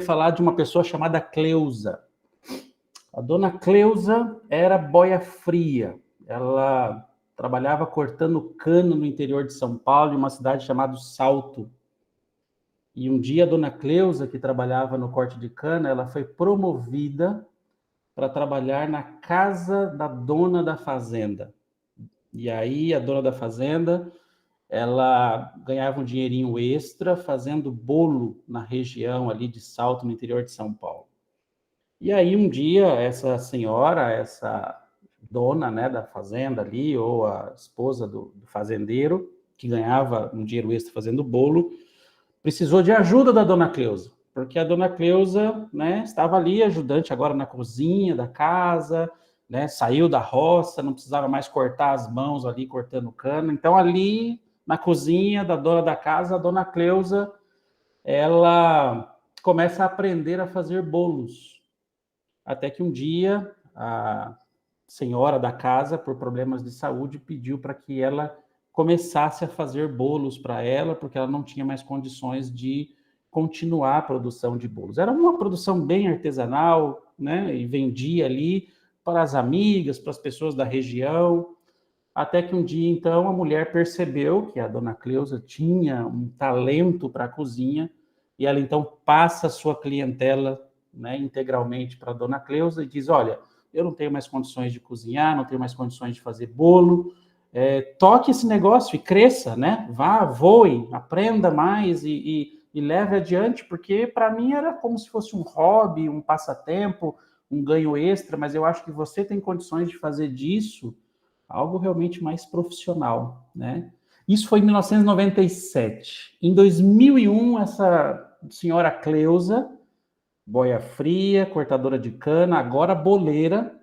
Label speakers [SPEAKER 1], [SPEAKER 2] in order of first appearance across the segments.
[SPEAKER 1] falar de uma pessoa chamada Cleusa. A dona Cleusa era boia fria. Ela trabalhava cortando cano no interior de São Paulo, em uma cidade chamada Salto. E um dia a dona Cleusa, que trabalhava no corte de cana, ela foi promovida para trabalhar na casa da dona da fazenda. E aí a dona da fazenda, ela ganhava um dinheirinho extra fazendo bolo na região ali de Salto, no interior de São Paulo. E aí um dia essa senhora, essa dona, né, da fazenda ali, ou a esposa do fazendeiro, que ganhava um dinheiro extra fazendo bolo, precisou de ajuda da dona Cleusa, porque a dona Cleusa, né, estava ali ajudante agora na cozinha da casa, né, saiu da roça, não precisava mais cortar as mãos ali cortando cana. Então ali na cozinha da dona da casa, a dona Cleusa, ela começa a aprender a fazer bolos. Até que um dia a senhora da casa, por problemas de saúde, pediu para que ela começasse a fazer bolos para ela, porque ela não tinha mais condições de continuar a produção de bolos. Era uma produção bem artesanal, né? E vendia ali para as amigas, para as pessoas da região. Até que um dia, então, a mulher percebeu que a dona Cleusa tinha um talento para a cozinha, e ela, então, passa a sua clientela, né, integralmente para a dona Cleusa e diz: olha, eu não tenho mais condições de cozinhar, não tenho mais condições de fazer bolo, toque esse negócio e cresça, né? Vá, voe, aprenda mais e leve adiante, porque para mim era como se fosse um hobby, um passatempo, um ganho extra, mas eu acho que você tem condições de fazer disso algo realmente mais profissional, né? Isso foi em 1997. Em 2001, essa senhora Cleusa, boia fria, cortadora de cana, agora boleira,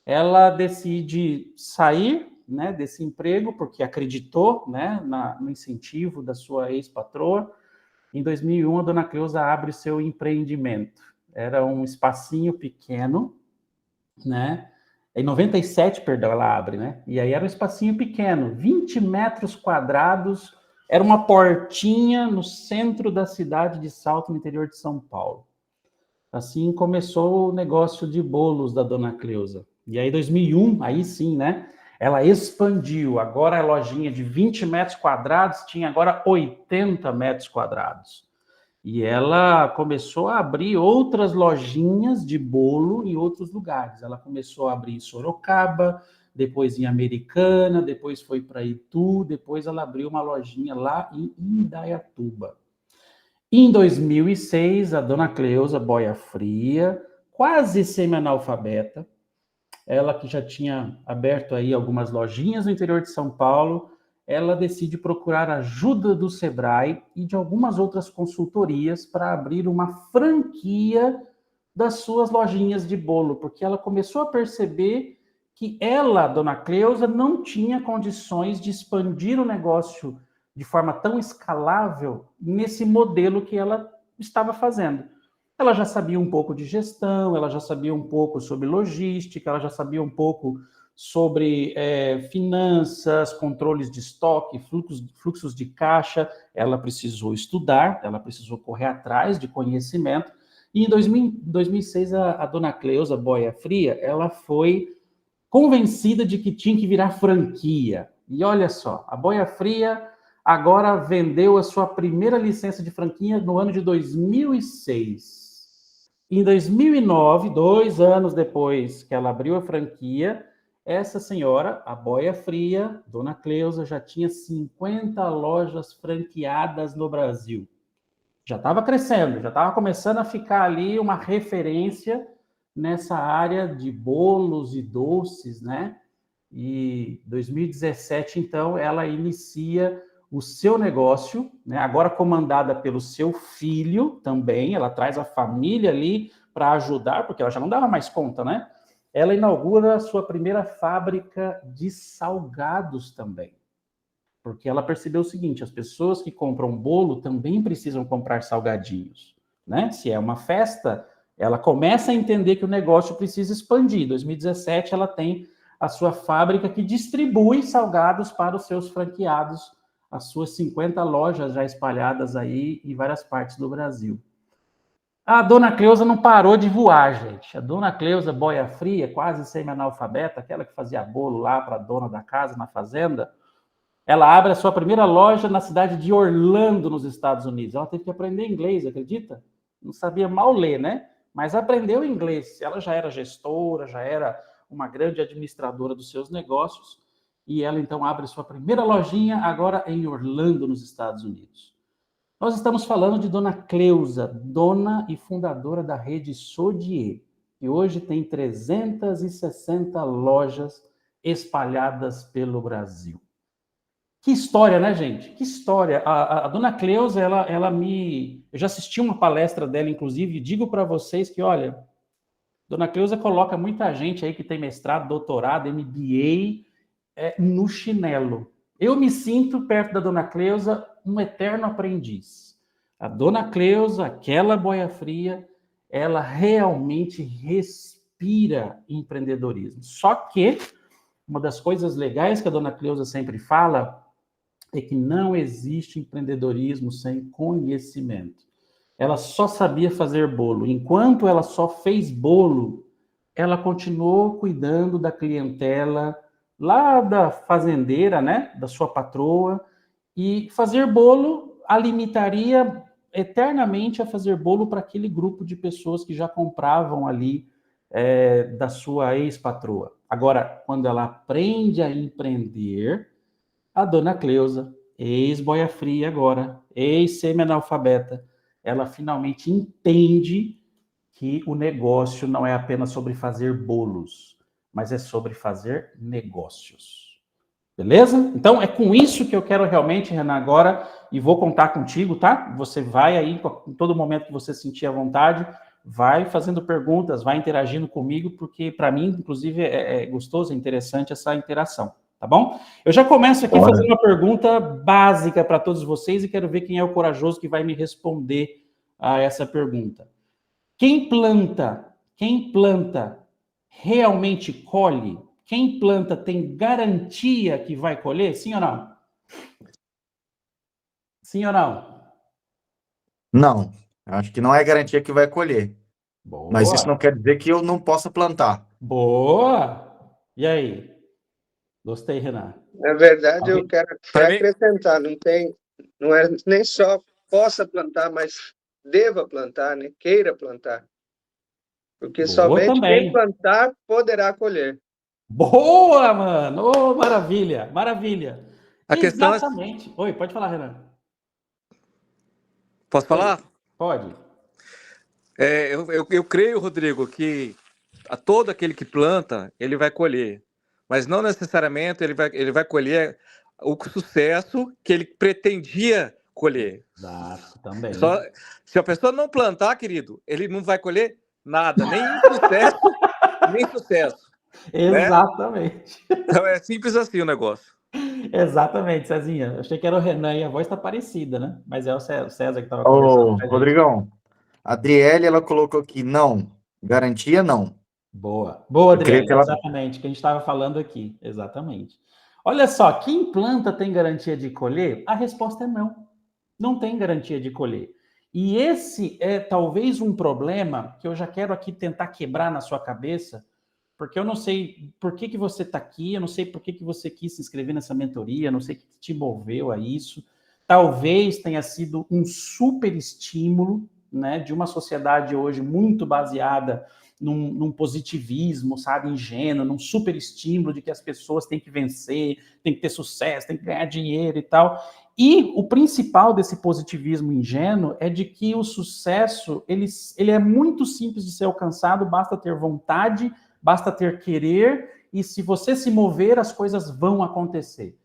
[SPEAKER 1] ela decide sair, né, desse emprego, porque acreditou, né, no incentivo da sua ex-patroa. Em 2001, a dona Cleusa abre o seu empreendimento. Era um espacinho pequeno, né? Em 97, perdão, ela abre, né? E aí era um espacinho pequeno, 20 metros quadrados, era uma portinha no centro da cidade de Salto, no interior de São Paulo. Assim começou o negócio de bolos da dona Cleusa. E aí, em 2001, aí sim, né? Ela expandiu. Agora a lojinha de 20 metros quadrados tinha agora 80 metros quadrados. E ela começou a abrir outras lojinhas de bolo em outros lugares. Ela começou a abrir em Sorocaba, depois em Americana, depois foi para Itu, depois ela abriu uma lojinha lá em Indaiatuba. Em 2006, a dona Cleusa, boia fria, quase semi-analfabeta, ela que já tinha aberto aí algumas lojinhas no interior de São Paulo, ela decide procurar ajuda do Sebrae e de algumas outras consultorias para abrir uma franquia das suas lojinhas de bolo, porque ela começou a perceber que ela, dona Cleusa, não tinha condições de expandir o negócio de forma tão escalável nesse modelo que ela estava fazendo. Ela já sabia um pouco de gestão, ela já sabia um pouco sobre logística, ela já sabia um pouco sobre finanças, controles de estoque, fluxos de caixa. Ela precisou estudar, ela precisou correr atrás de conhecimento. E em 2006, a dona Cleusa, boia fria, ela foi convencida de que tinha que virar franquia. E olha só, a boia fria agora vendeu a sua primeira licença de franquia no ano de 2006. Em 2009, 2 anos depois que ela abriu a franquia, essa senhora, a boia fria, dona Cleusa, já tinha 50 lojas franqueadas no Brasil. Já estava crescendo, já estava começando a ficar ali uma referência nessa área de bolos e doces, né? E 2017, então, ela inicia o seu negócio, né? Agora comandada pelo seu filho também, ela traz a família ali para ajudar, porque ela já não dava mais conta, né? Ela inaugura a sua primeira fábrica de salgados também, porque ela percebeu o seguinte: as pessoas que compram bolo também precisam comprar salgadinhos, né? Se é uma festa, ela começa a entender que o negócio precisa expandir. Em 2017, ela tem a sua fábrica que distribui salgados para os seus franqueados, as suas 50 lojas já espalhadas aí em várias partes do Brasil. A dona Cleusa não parou de voar, gente. A dona Cleusa, boia fria, quase semi-analfabeta, aquela que fazia bolo lá para a dona da casa na fazenda, ela abre a sua primeira loja na cidade de Orlando, nos Estados Unidos. Ela teve que aprender inglês, acredita? Não sabia mal ler, né? Mas aprendeu inglês. Ela já era gestora, já era uma grande administradora dos seus negócios. E ela então abre sua primeira lojinha agora em Orlando, nos Estados Unidos. Nós estamos falando de Dona Cleusa, dona e fundadora da rede Sodier, que hoje tem 360 lojas espalhadas pelo Brasil. Que história, né, gente? Que história. A Dona Cleusa, eu já assisti uma palestra dela, inclusive, e digo para vocês que, olha, Dona Cleusa coloca muita gente aí que tem mestrado, doutorado, MBA, no chinelo. Eu me sinto, perto da Dona Cleusa, um eterno aprendiz. A Dona Cleusa, aquela boia fria, ela realmente respira empreendedorismo. Só que uma das coisas legais que a Dona Cleusa sempre fala é que não existe empreendedorismo sem conhecimento. Ela só sabia fazer bolo. Enquanto ela só fez bolo, ela continuou cuidando da clientela lá da fazendeira, né, da sua patroa, e fazer bolo a limitaria eternamente a fazer bolo para aquele grupo de pessoas que já compravam ali da sua ex-patroa. Agora, quando ela aprende a empreender, a dona Cleusa, ex-boia fria agora, ex-semi-analfabeta, ela finalmente entende que o negócio não é apenas sobre fazer bolos, mas é sobre fazer negócios. Beleza? Então é com isso que eu quero realmente, Renan, agora, e vou contar contigo, tá? Você vai aí, em todo momento que você sentir à vontade, vai fazendo perguntas, vai interagindo comigo, porque para mim, inclusive, é gostoso, é interessante essa interação, tá bom? Eu já começo aqui fazendo uma pergunta básica para todos vocês e quero ver quem é o corajoso que vai me responder a essa pergunta. Quem planta realmente colhe? Quem planta tem garantia que vai colher? Sim ou não? Sim ou não?
[SPEAKER 2] Não, acho que não é garantia que vai colher. Mas isso não
[SPEAKER 1] Boa.
[SPEAKER 2] quer dizer que eu não possa plantar.
[SPEAKER 1] Boa. E aí? Gostei, Renan.
[SPEAKER 3] Na verdade, eu
[SPEAKER 1] Alguém?
[SPEAKER 3] quero
[SPEAKER 2] Para mim,
[SPEAKER 3] acrescentar, não é nem só possa plantar, mas deva plantar, né? Queira plantar. Porque
[SPEAKER 1] Boa
[SPEAKER 3] somente quem
[SPEAKER 1] também.
[SPEAKER 3] plantar poderá colher.
[SPEAKER 1] Boa, mano. Oh, maravilha, maravilha.
[SPEAKER 2] a questão é.
[SPEAKER 1] Exatamente. Oi, pode falar, Renan.
[SPEAKER 2] Posso
[SPEAKER 1] Oi,
[SPEAKER 2] falar?
[SPEAKER 1] pode.
[SPEAKER 2] Eu creio, Rodrigo, que a todo aquele que planta, ele vai colher. Mas não necessariamente ele vai colher o sucesso que ele pretendia colher.
[SPEAKER 1] Exato, também.
[SPEAKER 2] Só, se a pessoa não plantar, querido, ele não vai colher nada, nem sucesso, nem sucesso. Né?
[SPEAKER 1] Exatamente.
[SPEAKER 2] Então é simples assim o negócio.
[SPEAKER 1] Exatamente, Cezinha. Eu achei que era o Renan e a voz tá parecida, né? Mas é o César que estava conversando
[SPEAKER 2] Ô,
[SPEAKER 1] com a gente.
[SPEAKER 2] Rodrigão, a Adriele, ela colocou aqui, não, garantia não.
[SPEAKER 1] Boa. Boa,
[SPEAKER 2] Eu creio
[SPEAKER 1] Adriele.
[SPEAKER 2] que ela.
[SPEAKER 1] Exatamente, que a gente estava falando aqui. Exatamente. Olha só, quem planta tem garantia de colher? A resposta é não. Não tem garantia de colher. E esse é talvez um problema que eu já quero aqui tentar quebrar na sua cabeça, porque eu não sei por que você está aqui, eu não sei por que você quis se inscrever nessa mentoria, eu não sei o que te moveu a isso. Talvez tenha sido um super estímulo, né, de uma sociedade hoje muito baseada num positivismo, sabe, ingênuo, num super estímulo de que as pessoas têm que vencer, têm que ter sucesso, têm que ganhar dinheiro e tal. E o principal desse positivismo ingênuo é de que o sucesso ele é muito simples de ser alcançado, basta ter vontade, basta ter querer, e se você se mover, as coisas vão acontecer.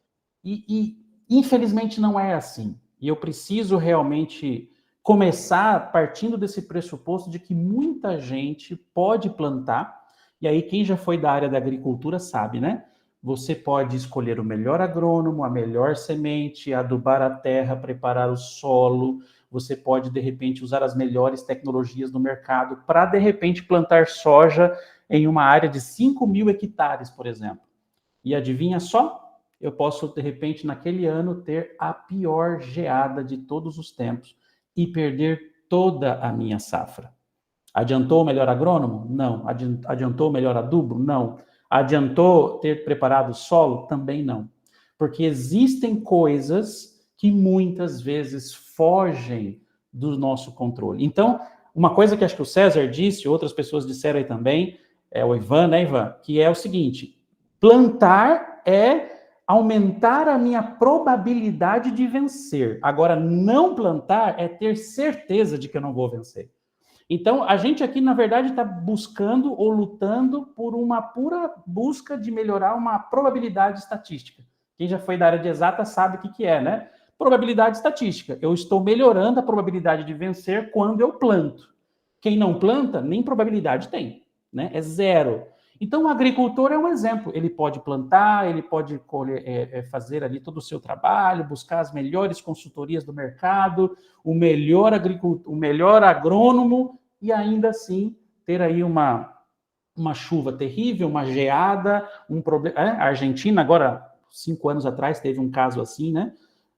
[SPEAKER 1] E infelizmente não é assim. E eu preciso realmente começar partindo desse pressuposto de que muita gente pode plantar, e aí quem já foi da área da agricultura sabe, né? Você pode escolher o melhor agrônomo, a melhor semente, adubar a terra, preparar o solo, você pode, de repente, usar as melhores tecnologias do mercado para, de repente, plantar soja em uma área de 5.000 hectares, por exemplo. E adivinha só? Eu posso, de repente, naquele ano, ter a pior geada de todos os tempos e perder toda a minha safra. Adiantou o melhor agrônomo? Não. Adiantou o melhor adubo? Não. Adiantou ter preparado o solo? Também não. Porque existem coisas que muitas vezes fogem do nosso controle. Então, uma coisa que acho que o César disse, outras pessoas disseram aí também, o Ivan, né, Ivan? Que é o seguinte, plantar é aumentar a minha probabilidade de vencer. Agora, não plantar é ter certeza de que eu não vou vencer. Então, a gente aqui, na verdade, está buscando ou lutando por uma pura busca de melhorar uma probabilidade estatística. Quem já foi da área de exata sabe o que é, né? Probabilidade estatística. Eu estou melhorando a probabilidade de vencer quando eu planto. Quem não planta, nem probabilidade tem, né? É zero. Então, o agricultor é um exemplo. Ele pode plantar, ele pode fazer ali todo o seu trabalho, buscar as melhores consultorias do mercado, o melhor agricultor, o melhor agrônomo, e ainda assim ter aí uma chuva terrível, uma geada, um problema. A Argentina, agora, 5 anos atrás, teve um caso assim, né?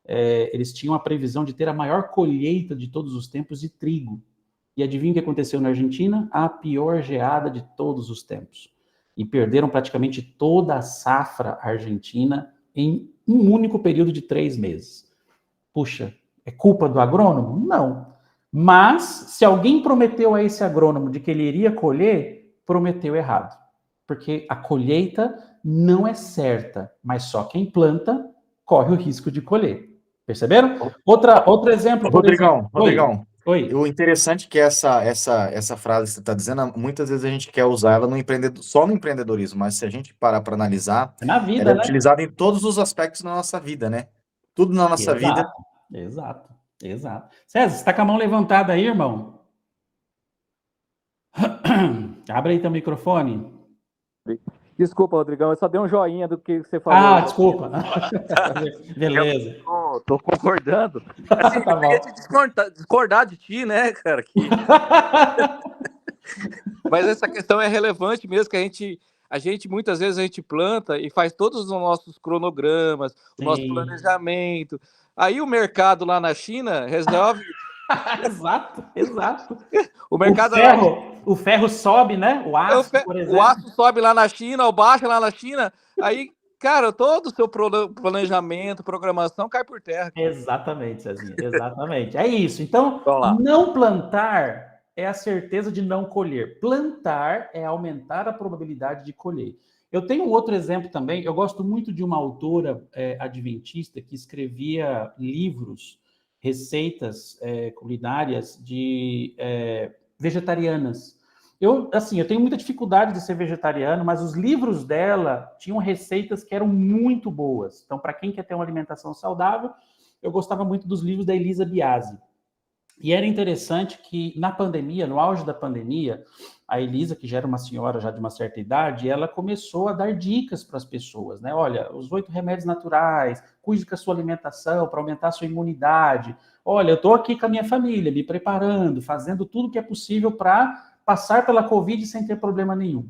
[SPEAKER 1] Eles tinham a previsão de ter a maior colheita de todos os tempos de trigo. E adivinha o que aconteceu na Argentina? A pior geada de todos os tempos. E perderam praticamente toda a safra argentina em um único período de 3 meses. Puxa, é culpa do agrônomo? Não. Mas, se alguém prometeu a esse agrônomo de que ele iria colher, prometeu errado. Porque a colheita não é certa, mas só quem planta corre o risco de colher. Perceberam? Outro exemplo, por exemplo.
[SPEAKER 4] Rodrigão.
[SPEAKER 1] Oi.
[SPEAKER 4] O interessante é que essa frase que você está dizendo, muitas vezes a gente quer usar ela só no empreendedorismo, mas se a gente parar para analisar,
[SPEAKER 1] Na vida,
[SPEAKER 4] ela é
[SPEAKER 1] né?
[SPEAKER 4] utilizada em todos os aspectos da nossa vida, né? Tudo na nossa vida.
[SPEAKER 1] Exato. César, você está com a mão levantada aí, irmão? Abre aí teu microfone.
[SPEAKER 2] Desculpa, Rodrigão, eu só dei um joinha do que você falou.
[SPEAKER 1] Ah, desculpa. Beleza.
[SPEAKER 2] Tô concordando. Assim,
[SPEAKER 1] Tá
[SPEAKER 2] eu queria discordar de ti, né, cara? Mas essa questão é relevante mesmo, que a gente muitas vezes a gente planta e faz todos os nossos cronogramas, o nosso planejamento. Aí o mercado lá na China resolve...
[SPEAKER 1] Exato.
[SPEAKER 2] O mercado
[SPEAKER 1] o ferro sobe, né? O aço, por exemplo.
[SPEAKER 2] O aço sobe lá na China, ou baixa lá na China, aí, cara, todo o seu planejamento, programação cai por terra.
[SPEAKER 1] Exatamente, Cezinha, exatamente. É isso. Então, não plantar é a certeza de não colher. Plantar é aumentar a probabilidade de colher. Eu tenho um outro exemplo também. Eu gosto muito de uma autora adventista que escrevia livros, receitas culinárias de vegetarianas. Eu tenho muita dificuldade de ser vegetariano, mas os livros dela tinham receitas que eram muito boas. Então, para quem quer ter uma alimentação saudável, eu gostava muito dos livros da Elisa Biasi. E era interessante que na pandemia, no auge da pandemia, a Elisa, que já era uma senhora já de uma certa idade, ela começou a dar dicas para as pessoas, né? Olha, os 8 remédios naturais, cuide com a sua alimentação para aumentar a sua imunidade. Olha, eu estou aqui com a minha família, me preparando, fazendo tudo que é possível para passar pela Covid sem ter problema nenhum.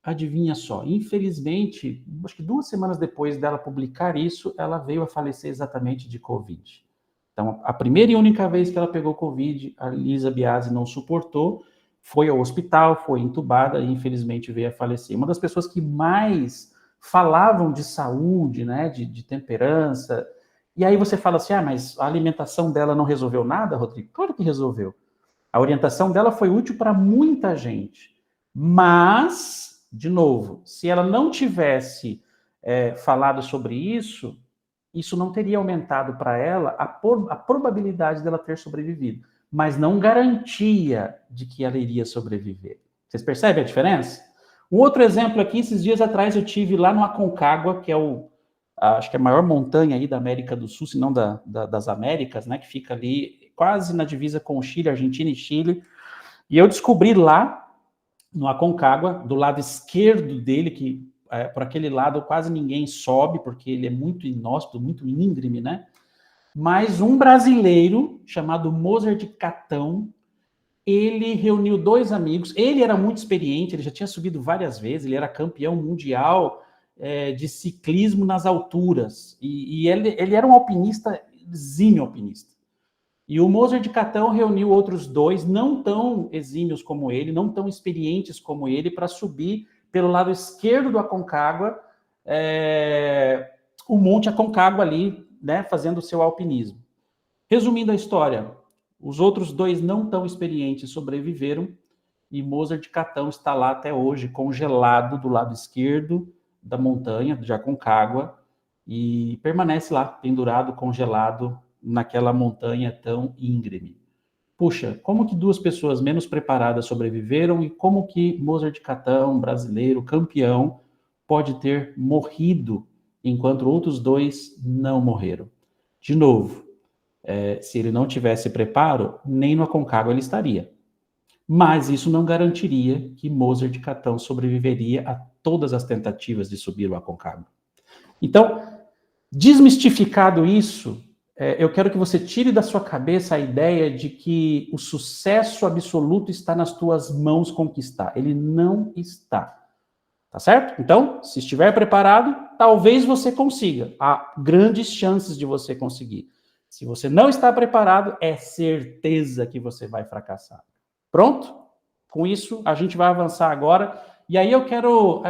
[SPEAKER 1] Adivinha só, infelizmente, acho que 2 semanas depois dela publicar isso, ela veio a falecer exatamente de Covid. Então, a primeira e única vez que ela pegou Covid, a Elisa Biasi não suportou, foi ao hospital, foi entubada e infelizmente veio a falecer. Uma das pessoas que mais falavam de saúde, né, de temperança. E aí você fala assim, mas a alimentação dela não resolveu nada, Rodrigo? Claro que resolveu. A orientação dela foi útil para muita gente. Mas, de novo, se ela não tivesse falado sobre isso não teria aumentado para ela a probabilidade dela ter sobrevivido, mas não garantia de que ela iria sobreviver. Vocês percebem a diferença? Um outro exemplo aqui, esses dias atrás eu tive lá no Aconcagua, que é acho que é a maior montanha aí da América do Sul, se não das Américas, né, que fica ali quase na divisa com o Chile, Argentina e Chile, e eu descobri lá no Aconcagua, do lado esquerdo dele, que por aquele lado quase ninguém sobe, porque ele é muito inóspito, muito íngreme, né? Mas um brasileiro, chamado Mozart Catão, ele reuniu 2 amigos, ele era muito experiente, ele já tinha subido várias vezes, ele era campeão mundial de ciclismo nas alturas, e ele era um alpinista, exímio alpinista. E o Moser de Catão reuniu outros 2, não tão exímios como ele, não tão experientes como ele, para subir pelo lado esquerdo do Aconcagua, o Monte Aconcagua ali, né, fazendo o seu alpinismo. Resumindo a história, os outros 2 não tão experientes sobreviveram, e Moser de Catão está lá até hoje, congelado do lado esquerdo da montanha, de Aconcagua, e permanece lá, pendurado, congelado, naquela montanha tão íngreme. Puxa, como que 2 pessoas menos preparadas sobreviveram e como que Moser de Catão, brasileiro, campeão, pode ter morrido enquanto outros 2 não morreram? De novo, se ele não tivesse preparo, nem no Aconcagua ele estaria. Mas isso não garantiria que Moser de Catão sobreviveria a todas as tentativas de subir o Aconcagua. Então, desmistificado isso, eu quero que você tire da sua cabeça a ideia de que o sucesso absoluto está nas tuas mãos conquistar. Ele não está. Tá certo? Então, se estiver preparado, talvez você consiga. Há grandes chances de você conseguir. Se você não está preparado, é certeza que você vai fracassar. Pronto? Com isso, a gente vai avançar agora. E aí eu quero,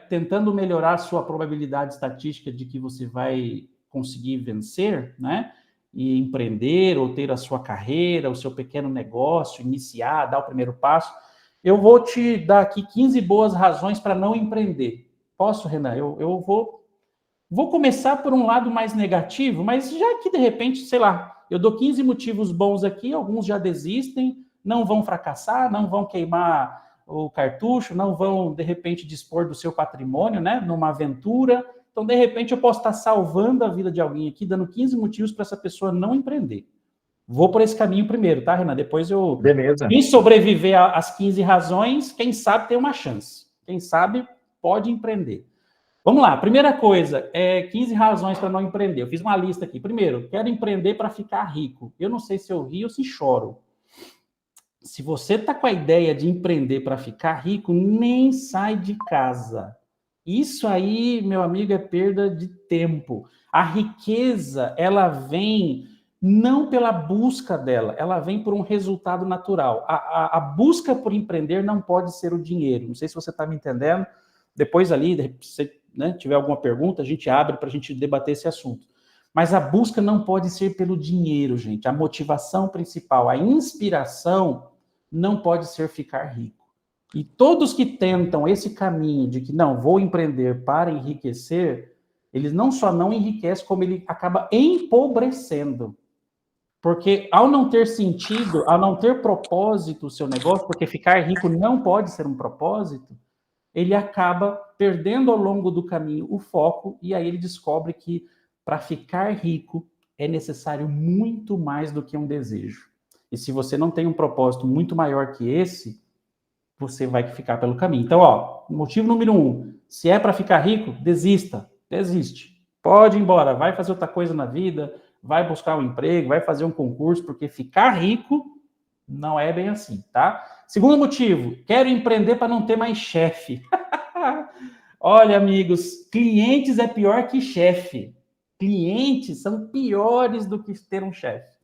[SPEAKER 1] tentando melhorar a sua probabilidade estatística de que você vai conseguir vencer, né? E empreender, ou ter a sua carreira, o seu pequeno negócio, iniciar, dar o primeiro passo. Eu vou te dar aqui 15 boas razões para não empreender. Posso, Renan? Eu vou começar por um lado mais negativo, mas já que, de repente, sei lá, eu dou 15 motivos bons aqui, alguns já desistem, não vão fracassar, não vão queimar o cartucho, não vão, de repente, dispor do seu patrimônio, né, numa aventura. Então, de repente, eu posso estar salvando a vida de alguém aqui, dando 15 motivos para essa pessoa não empreender. Vou por esse caminho primeiro, tá, Renan? Depois eu...
[SPEAKER 4] Beleza.
[SPEAKER 1] Quem sobreviver às 15 razões, quem sabe tem uma chance. Quem sabe pode empreender. Vamos lá, primeira coisa, 15 razões para não empreender. Eu fiz uma lista aqui. Primeiro, quero empreender para ficar rico. Eu não sei se eu rio ou se choro. Se você está com a ideia de empreender para ficar rico, nem sai de casa. Isso aí, meu amigo, é perda de tempo. A riqueza, ela vem não pela busca dela, ela vem por um resultado natural. A busca por empreender não pode ser o dinheiro. Não sei se você está me entendendo. Depois ali, se tiver alguma pergunta, a gente abre para a gente debater esse assunto. Mas a busca não pode ser pelo dinheiro, gente. A motivação principal, a inspiração, não pode ser ficar rico. E todos que tentam esse caminho de que, não, vou empreender para enriquecer, eles não só não enriquecem, como ele acaba empobrecendo. Porque ao não ter sentido, ao não ter propósito o seu negócio, porque ficar rico não pode ser um propósito, ele acaba perdendo ao longo do caminho o foco, e aí ele descobre que para ficar rico é necessário muito mais do que um desejo. E se você não tem um propósito muito maior que esse, você vai ficar pelo caminho. Então, motivo número 1, se é para ficar rico, desiste. Pode ir embora, vai fazer outra coisa na vida, vai buscar um emprego, vai fazer um concurso, porque ficar rico não é bem assim, tá? Segundo motivo, quero empreender para não ter mais chefe. Olha, amigos, clientes é pior que chefe. Clientes são piores do que ter um chefe.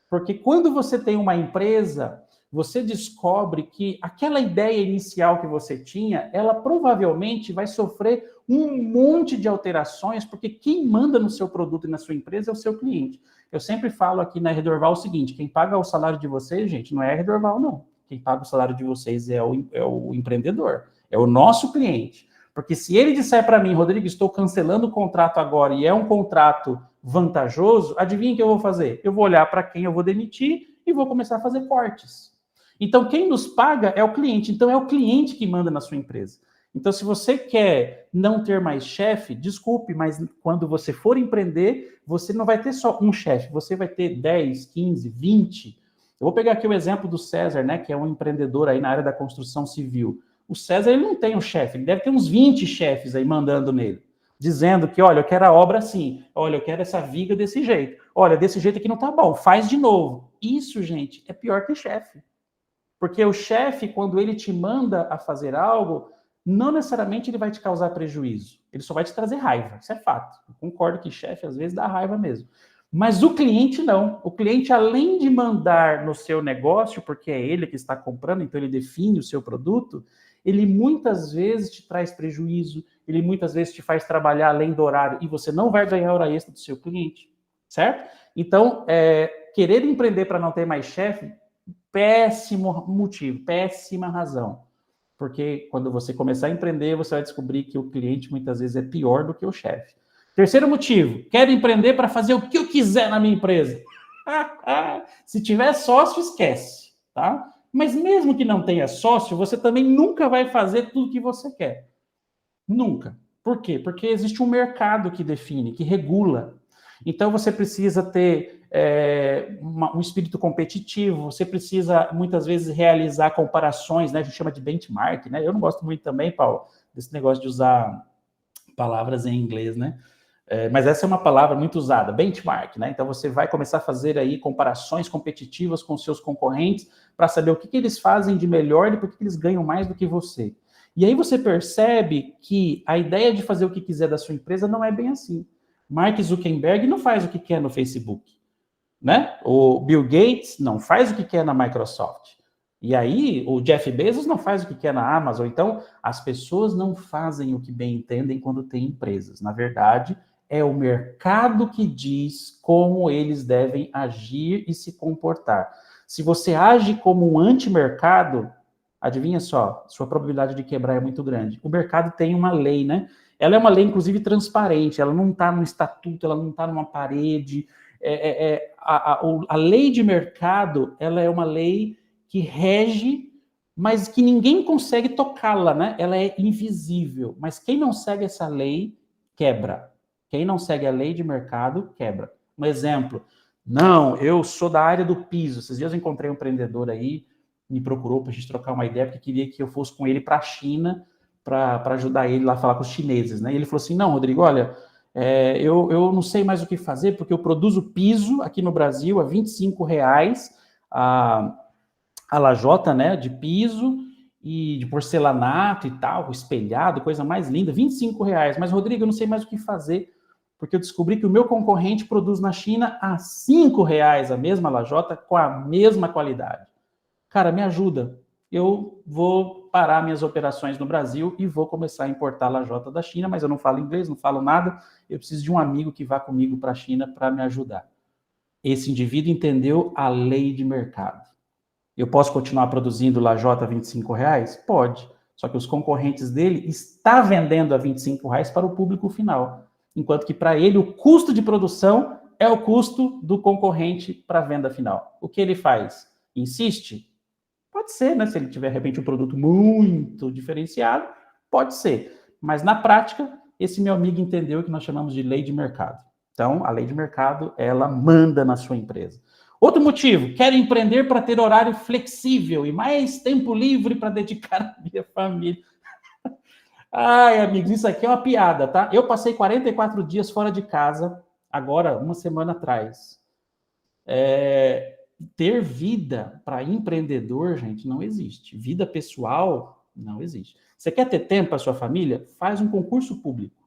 [SPEAKER 1] Porque quando você tem uma empresa, você descobre que aquela ideia inicial que você tinha, ela provavelmente vai sofrer um monte de alterações, porque quem manda no seu produto e na sua empresa é o seu cliente. Eu sempre falo aqui na Redorval o seguinte, quem paga o salário de vocês, gente, não é a Redorval, não. Quem paga o salário de vocês é o empreendedor, é o nosso cliente. Porque se ele disser para mim, Rodrigo, estou cancelando o contrato agora e é um contrato vantajoso, adivinha o que eu vou fazer? Eu vou olhar para quem eu vou demitir e vou começar a fazer cortes. Então, quem nos paga é o cliente. Então, é o cliente que manda na sua empresa. Então, se você quer não ter mais chefe, desculpe, mas quando você for empreender, você não vai ter só um chefe, você vai ter 10, 15, 20. Eu vou pegar aqui o exemplo do César, né, que é um empreendedor aí na área da construção civil. O César, ele não tem um chefe, ele deve ter uns 20 chefes aí mandando nele, dizendo que, olha, eu quero a obra assim, olha, eu quero essa viga desse jeito, olha, desse jeito aqui não tá bom, faz de novo. Isso, gente, é pior que chefe. Porque o chefe, quando ele te manda a fazer algo, não necessariamente ele vai te causar prejuízo. Ele só vai te trazer raiva. Isso é fato. Eu concordo que chefe, às vezes, dá raiva mesmo. Mas o cliente não. O cliente, além de mandar no seu negócio, porque é ele que está comprando, então ele define o seu produto, ele muitas vezes te traz prejuízo, ele muitas vezes te faz trabalhar além do horário e você não vai ganhar hora extra do seu cliente, certo? Então, querer empreender para não ter mais chefe, péssimo motivo, péssima razão. Porque quando você começar a empreender, você vai descobrir que o cliente muitas vezes é pior do que o chefe. Terceiro motivo, quero empreender para fazer o que eu quiser na minha empresa. Se tiver sócio, esquece, tá? Mas mesmo que não tenha sócio, você também nunca vai fazer tudo o que você quer. Nunca. Por quê? Porque existe um mercado que define, que regula. Então você precisa ter um espírito competitivo, você precisa muitas vezes realizar comparações, né? A gente chama de benchmark, né? Eu não gosto muito também, Paulo, desse negócio de usar palavras em inglês, né? Mas essa é uma palavra muito usada, benchmark, né? Então você vai começar a fazer aí comparações competitivas com seus concorrentes para saber o que eles fazem de melhor e por que eles ganham mais do que você. E aí você percebe que a ideia de fazer o que quiser da sua empresa não é bem assim. Mark Zuckerberg não faz o que quer no Facebook, né? O Bill Gates não faz o que quer na Microsoft. E aí o Jeff Bezos não faz o que quer na Amazon. Então as pessoas não fazem o que bem entendem quando têm empresas. Na verdade, é o mercado que diz como eles devem agir e se comportar. Se você age como um antimercado, adivinha só, sua probabilidade de quebrar é muito grande. O mercado tem uma lei, né? Ela é uma lei, inclusive, transparente, ela não está no estatuto, ela não está numa parede. A lei de mercado, ela é uma lei que rege, mas que ninguém consegue tocá-la, né? Ela é invisível, mas quem não segue essa lei, quebra. Quem não segue a lei de mercado, quebra. Um exemplo, não, eu sou da área do piso. Esses dias eu encontrei um empreendedor aí, me procurou para a gente trocar uma ideia, porque queria que eu fosse com ele para a China, para ajudar ele lá a falar com os chineses, né? E ele falou assim, não, Rodrigo, olha, eu não sei mais o que fazer, porque eu produzo piso aqui no Brasil a R$25 a lajota, né, de piso e de porcelanato e tal, espelhado, coisa mais linda, R$25. Mas, Rodrigo, eu não sei mais o que fazer, porque eu descobri que o meu concorrente produz na China a R$5 a mesma lajota com a mesma qualidade. Cara, me ajuda. Eu vou parar minhas operações no Brasil e vou começar a importar lajota da China, mas eu não falo inglês, não falo nada. Eu preciso de um amigo que vá comigo para a China para me ajudar. Esse indivíduo entendeu a lei de mercado. Eu posso continuar produzindo lajota a R$25? Pode. Só que os concorrentes dele estão vendendo a R$25 para o público final. Enquanto que para ele o custo de produção é o custo do concorrente para a venda final. O que ele faz? Insiste? Pode ser, né? Se ele tiver, de repente, um produto muito diferenciado, pode ser. Mas, na prática, esse meu amigo entendeu o que nós chamamos de lei de mercado. Então, a lei de mercado, ela manda na sua empresa. Outro motivo, quero empreender para ter horário flexível e mais tempo livre para dedicar à minha família. Ai, amigos, isso aqui é uma piada, tá? Eu passei 44 dias fora de casa, agora, uma semana atrás. Ter vida para empreendedor, gente, não existe. Vida pessoal, não existe. Você quer ter tempo para sua família? Faz um concurso público.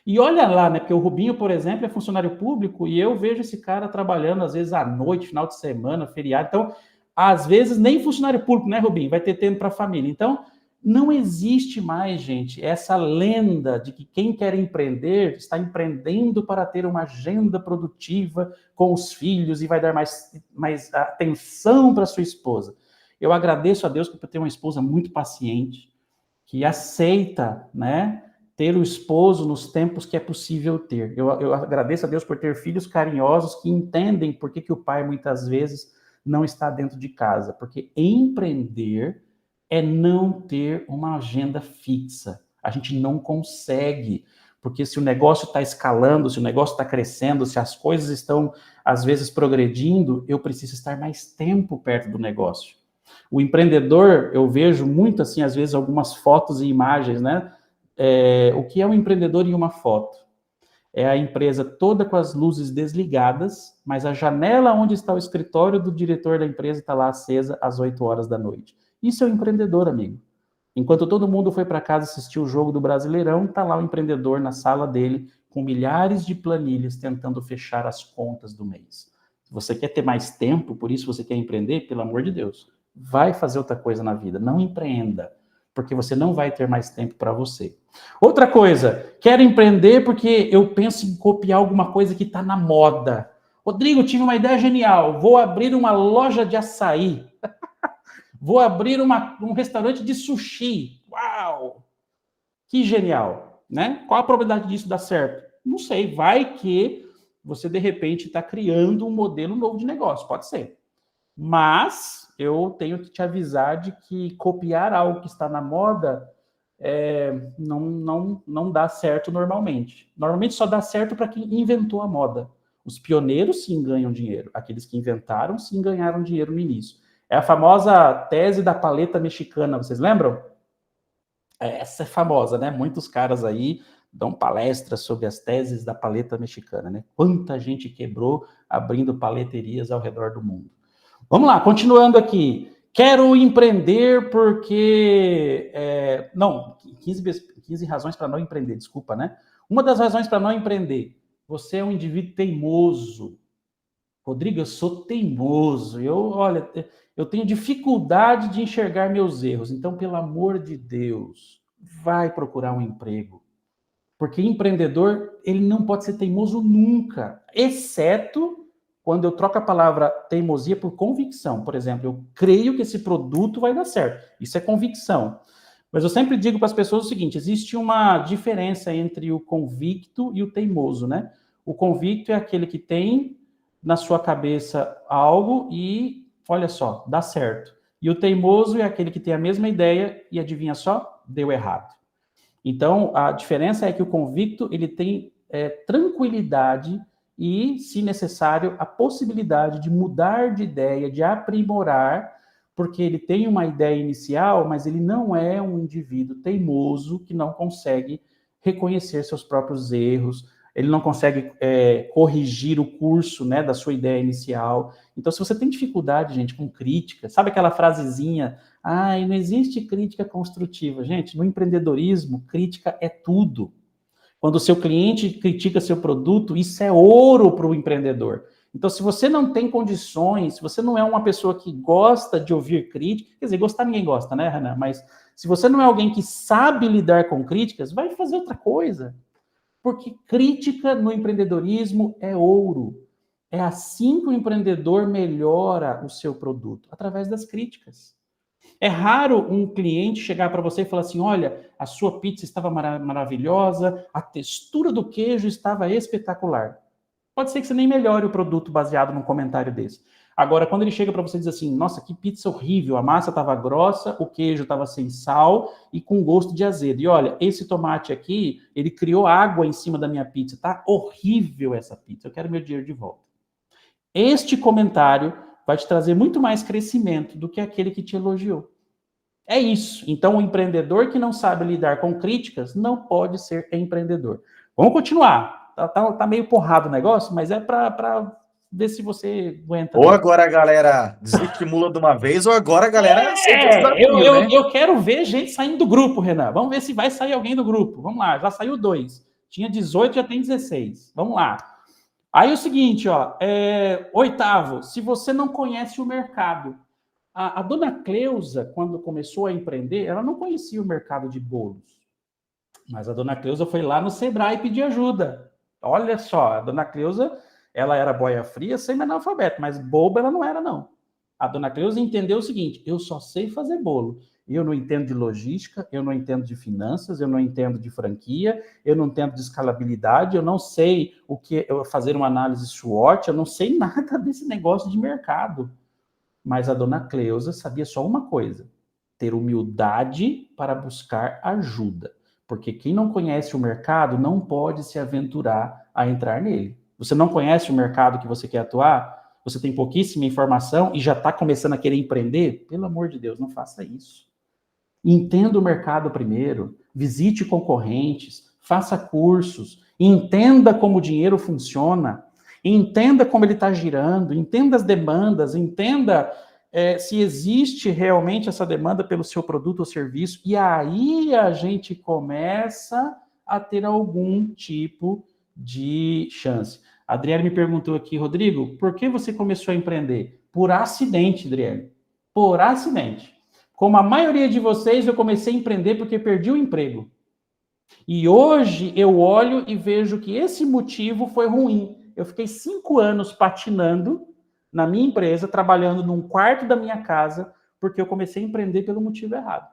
[SPEAKER 1] E olha lá, né? Porque o Rubinho, por exemplo, é funcionário público e eu vejo esse cara trabalhando, às vezes, à noite, final de semana, feriado. Então, às vezes, nem funcionário público, né, Rubinho? Vai ter tempo para a família. Então, não existe mais, gente, essa lenda de que quem quer empreender está empreendendo para ter uma agenda produtiva com os filhos e vai dar mais atenção para sua esposa. Eu agradeço a Deus por ter uma esposa muito paciente, que aceita, né, ter o esposo nos tempos que é possível ter. Eu agradeço a Deus por ter filhos carinhosos que entendem por que o pai, muitas vezes, não está dentro de casa. Porque empreender é não ter uma agenda fixa. A gente não consegue, porque se o negócio está escalando, se o negócio está crescendo, se as coisas estão, às vezes, progredindo, eu preciso estar mais tempo perto do negócio. O empreendedor, eu vejo muito, assim, às vezes, algumas fotos e imagens, né? O que é um empreendedor em uma foto? É a empresa toda com as luzes desligadas, mas a janela onde está o escritório do diretor da empresa está lá acesa às 8 horas da noite. Isso é um empreendedor, amigo. Enquanto todo mundo foi para casa assistir o jogo do Brasileirão, está lá o empreendedor na sala dele, com milhares de planilhas tentando fechar as contas do mês. Se você quer ter mais tempo, por isso você quer empreender, pelo amor de Deus, vai fazer outra coisa na vida, não empreenda, porque você não vai ter mais tempo para você. Outra coisa, quero empreender porque eu penso em copiar alguma coisa que está na moda. Rodrigo, tive uma ideia genial, vou abrir uma loja de açaí. Vou abrir um restaurante de sushi. Uau! Que genial, né? Qual a probabilidade disso dar certo? Não sei, vai que você, de repente, está criando um modelo novo de negócio, pode ser. Mas eu tenho que te avisar de que copiar algo que está na moda não dá certo normalmente. Normalmente só dá certo para quem inventou a moda. Os pioneiros sim ganham dinheiro. Aqueles que inventaram sim ganharam dinheiro no início. É a famosa tese da paleta mexicana, vocês lembram? Essa é famosa, né? Muitos caras aí dão palestras sobre as teses da paleta mexicana, né? Quanta gente quebrou abrindo paleterias ao redor do mundo. Vamos lá, continuando aqui. Quero empreender porque... 15 razões para não empreender, desculpa, né? Uma das razões para não empreender, você é um indivíduo teimoso. Rodrigo, eu sou teimoso. Eu tenho dificuldade de enxergar meus erros. Então, pelo amor de Deus, vai procurar um emprego. Porque empreendedor, ele não pode ser teimoso nunca, exceto quando eu troco a palavra teimosia por convicção. Por exemplo, eu creio que esse produto vai dar certo. Isso é convicção. Mas eu sempre digo para as pessoas o seguinte, existe uma diferença entre o convicto e o teimoso, né? O convicto é aquele que tem na sua cabeça algo e, olha só, dá certo. E o teimoso é aquele que tem a mesma ideia e, adivinha só, deu errado. Então, a diferença é que o convicto, ele tem tranquilidade e, se necessário, a possibilidade de mudar de ideia, de aprimorar, porque ele tem uma ideia inicial, mas ele não é um indivíduo teimoso que não consegue reconhecer seus próprios erros, ele não consegue corrigir o curso, né, da sua ideia inicial. Então, se você tem dificuldade, gente, com crítica, sabe aquela frasezinha, não existe crítica construtiva. Gente, no empreendedorismo, crítica é tudo. Quando o seu cliente critica seu produto, isso é ouro para o empreendedor. Então, se você não tem condições, se você não é uma pessoa que gosta de ouvir crítica, quer dizer, gostar ninguém gosta, né, Renan? Mas se você não é alguém que sabe lidar com críticas, vai fazer outra coisa. Porque crítica no empreendedorismo é ouro. É assim que o empreendedor melhora o seu produto, através das críticas. É raro um cliente chegar para você e falar assim, olha, a sua pizza estava maravilhosa, a textura do queijo estava espetacular. Pode ser que você nem melhore o produto baseado num comentário desse. Agora, quando ele chega para você e diz assim, nossa, que pizza horrível, a massa estava grossa, o queijo estava sem sal e com gosto de azedo. E olha, esse tomate aqui, ele criou água em cima da minha pizza, tá horrível essa pizza, eu quero meu dinheiro de volta. Este comentário vai te trazer muito mais crescimento do que aquele que te elogiou. É isso. Então, o empreendedor que não sabe lidar com críticas não pode ser empreendedor. Vamos continuar. Tá meio porrado o negócio, mas é para ver se você aguenta.
[SPEAKER 4] Ou agora a galera desestimula de uma vez, ou agora a galera aceita o desafio, né?
[SPEAKER 1] Eu quero ver gente saindo do grupo, Renan. Vamos ver se vai sair alguém do grupo. Vamos lá, já saiu 2. Tinha 18, já tem 16. Vamos lá. Aí é o seguinte, ó, oitavo, se você não conhece o mercado. A dona Cleusa, quando começou a empreender, ela não conhecia o mercado de bolos. Mas a dona Cleusa foi lá no Sebrae pedir ajuda. Olha só, a dona Cleusa, ela era boia fria, semi-analfabeta, mas boba ela não era, não. A dona Cleusa entendeu o seguinte, eu só sei fazer bolo. Eu não entendo de logística, eu não entendo de finanças, eu não entendo de franquia, eu não entendo de escalabilidade, eu não sei o que fazer uma análise SWOT, eu não sei nada desse negócio de mercado. Mas a dona Cleusa sabia só uma coisa, ter humildade para buscar ajuda. Porque quem não conhece o mercado não pode se aventurar a entrar nele. Você não conhece o mercado que você quer atuar? Você tem pouquíssima informação e já está começando a querer empreender? Pelo amor de Deus, não faça isso. Entenda o mercado primeiro, visite concorrentes, faça cursos, entenda como o dinheiro funciona, entenda como ele está girando, entenda as demandas, entenda se existe realmente essa demanda pelo seu produto ou serviço, e aí a gente começa a ter algum tipo de chance. A Adriele me perguntou aqui, Rodrigo, por que você começou a empreender? Por acidente, Adriele. Por acidente. Como a maioria de vocês, eu comecei a empreender porque perdi o emprego. E hoje eu olho e vejo que esse motivo foi ruim. Eu fiquei 5 anos patinando na minha empresa, trabalhando num quarto da minha casa, porque eu comecei a empreender pelo motivo errado.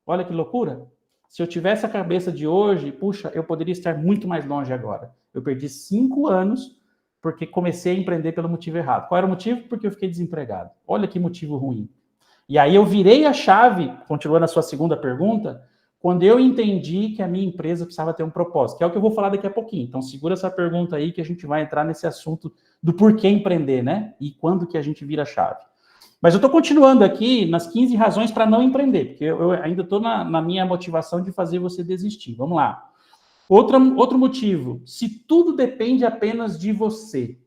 [SPEAKER 1] Olha que loucura. Se eu tivesse a cabeça de hoje, puxa, eu poderia estar muito mais longe agora. Eu perdi 5 anos porque comecei a empreender pelo motivo errado. Qual era o motivo? Porque eu fiquei desempregado. Olha que motivo ruim. E aí eu virei a chave, continuando a sua segunda pergunta, quando eu entendi que a minha empresa precisava ter um propósito, que é o que eu vou falar daqui a pouquinho. Então segura essa pergunta aí que a gente vai entrar nesse assunto do porquê empreender, né? E quando que a gente vira a chave. Mas eu estou continuando aqui nas 15 razões para não empreender, porque eu ainda estou na minha motivação de fazer você desistir. Vamos lá. Outro motivo, se tudo depende apenas de você.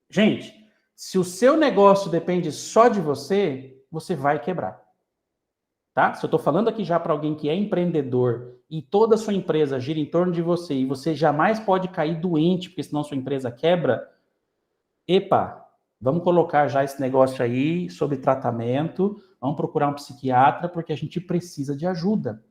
[SPEAKER 1] Gente, se o seu negócio depende só de você, você vai quebrar. Tá? Se eu estou falando aqui já para alguém que é empreendedor e toda a sua empresa gira em torno de você e você jamais pode cair doente, porque senão sua empresa quebra, epa, vamos colocar já esse negócio aí sob tratamento, vamos procurar um psiquiatra, porque a gente precisa de ajuda.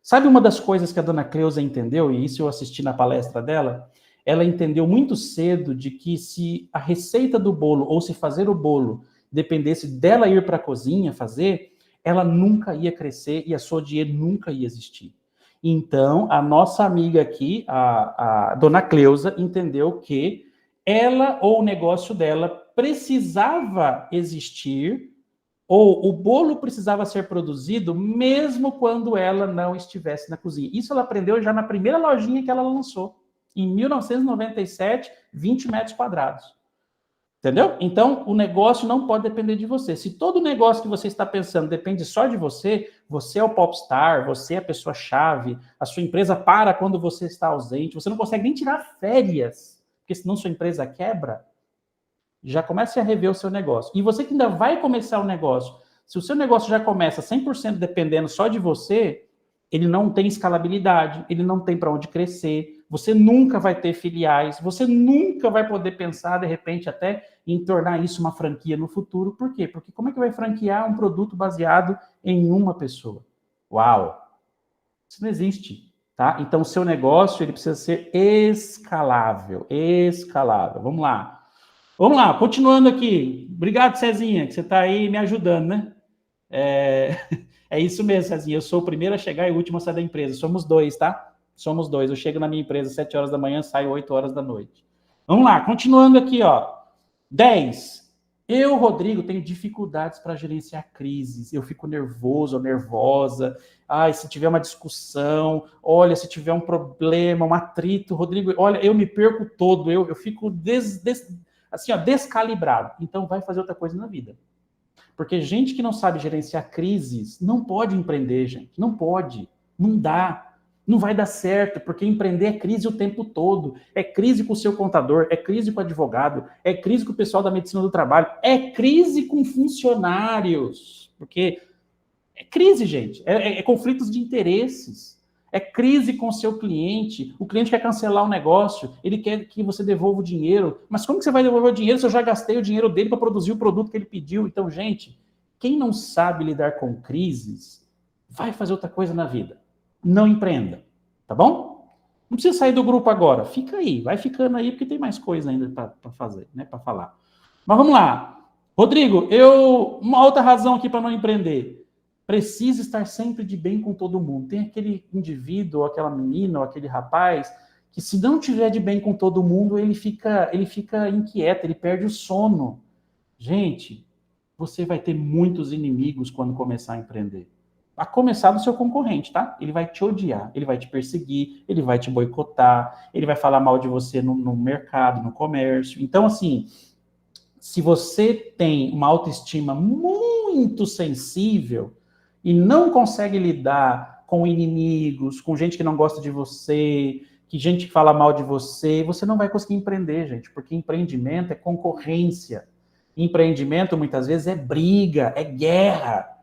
[SPEAKER 1] Sabe uma das coisas que a dona Cleusa entendeu, e isso eu assisti na palestra dela? Ela entendeu muito cedo de que se a receita do bolo, ou se fazer o bolo, dependesse dela ir para a cozinha fazer, ela nunca ia crescer e a Sodier nunca ia existir. Então, a nossa amiga aqui, a dona Cleusa, entendeu que ela ou o negócio dela precisava existir, ou o bolo precisava ser produzido mesmo quando ela não estivesse na cozinha. Isso ela aprendeu já na primeira lojinha que ela lançou, em 1997, 20 metros quadrados. Entendeu? Então, o negócio não pode depender de você. Se todo negócio que você está pensando depende só de você, você é o popstar, você é a pessoa-chave, a sua empresa para quando você está ausente, você não consegue nem tirar férias, porque senão sua empresa quebra, já comece a rever o seu negócio. E você que ainda vai começar o negócio, se o seu negócio já começa 100% dependendo só de você, ele não tem escalabilidade, ele não tem para onde crescer, você nunca vai ter filiais, você nunca vai poder pensar, de repente, até em tornar isso uma franquia no futuro. Por quê? Porque como é que vai franquear um produto baseado em uma pessoa? Uau! Isso não existe, tá? Então, o seu negócio, ele precisa ser escalável, escalável. Vamos lá. Vamos lá, continuando aqui. Obrigado, Cezinha, que você está aí me ajudando, né? É isso mesmo, Cezinha. Eu sou o primeiro a chegar e o último a sair da empresa. Somos dois, tá? Somos dois. Eu chego na minha empresa às 7 horas da manhã, saio 8 horas da noite. Vamos lá, continuando aqui, ó. 10. Eu, Rodrigo, tenho dificuldades para gerenciar crises. Eu fico nervoso ou nervosa. Ai, se tiver uma discussão, olha, se tiver um problema, um atrito, Rodrigo, olha, eu me perco todo. Eu fico assim, ó, descalibrado. Então, vai fazer outra coisa na vida. Porque gente que não sabe gerenciar crises não pode empreender, gente. Não pode. Não dá. Não vai dar certo, porque empreender é crise o tempo todo. É crise com o seu contador, é crise com o advogado, é crise com o pessoal da medicina do trabalho, é crise com funcionários. Porque é crise, gente. É conflitos de interesses. É crise com o seu cliente. O cliente quer cancelar o negócio, ele quer que você devolva o dinheiro. Mas como que você vai devolver o dinheiro se eu já gastei o dinheiro dele para produzir o produto que ele pediu? Então, gente, quem não sabe lidar com crises, vai fazer outra coisa na vida. Não empreenda, tá bom? Não precisa sair do grupo agora. Fica aí, vai ficando aí, porque tem mais coisa ainda para fazer, né? Para falar. Mas vamos lá. Rodrigo, uma outra razão aqui para não empreender. Precisa estar sempre de bem com todo mundo. Tem aquele indivíduo, ou aquela menina, ou aquele rapaz, que se não tiver de bem com todo mundo, ele fica inquieto, ele perde o sono. Gente, você vai ter muitos inimigos quando começar a empreender. A começar do seu concorrente, tá? Ele vai te odiar, ele vai te perseguir, ele vai te boicotar, ele vai falar mal de você no mercado, no comércio. Então, assim, se você tem uma autoestima muito sensível e não consegue lidar com inimigos, com gente que não gosta de você, que gente que fala mal de você, você não vai conseguir empreender, gente, porque empreendimento é concorrência. Empreendimento, muitas vezes, é briga, é guerra,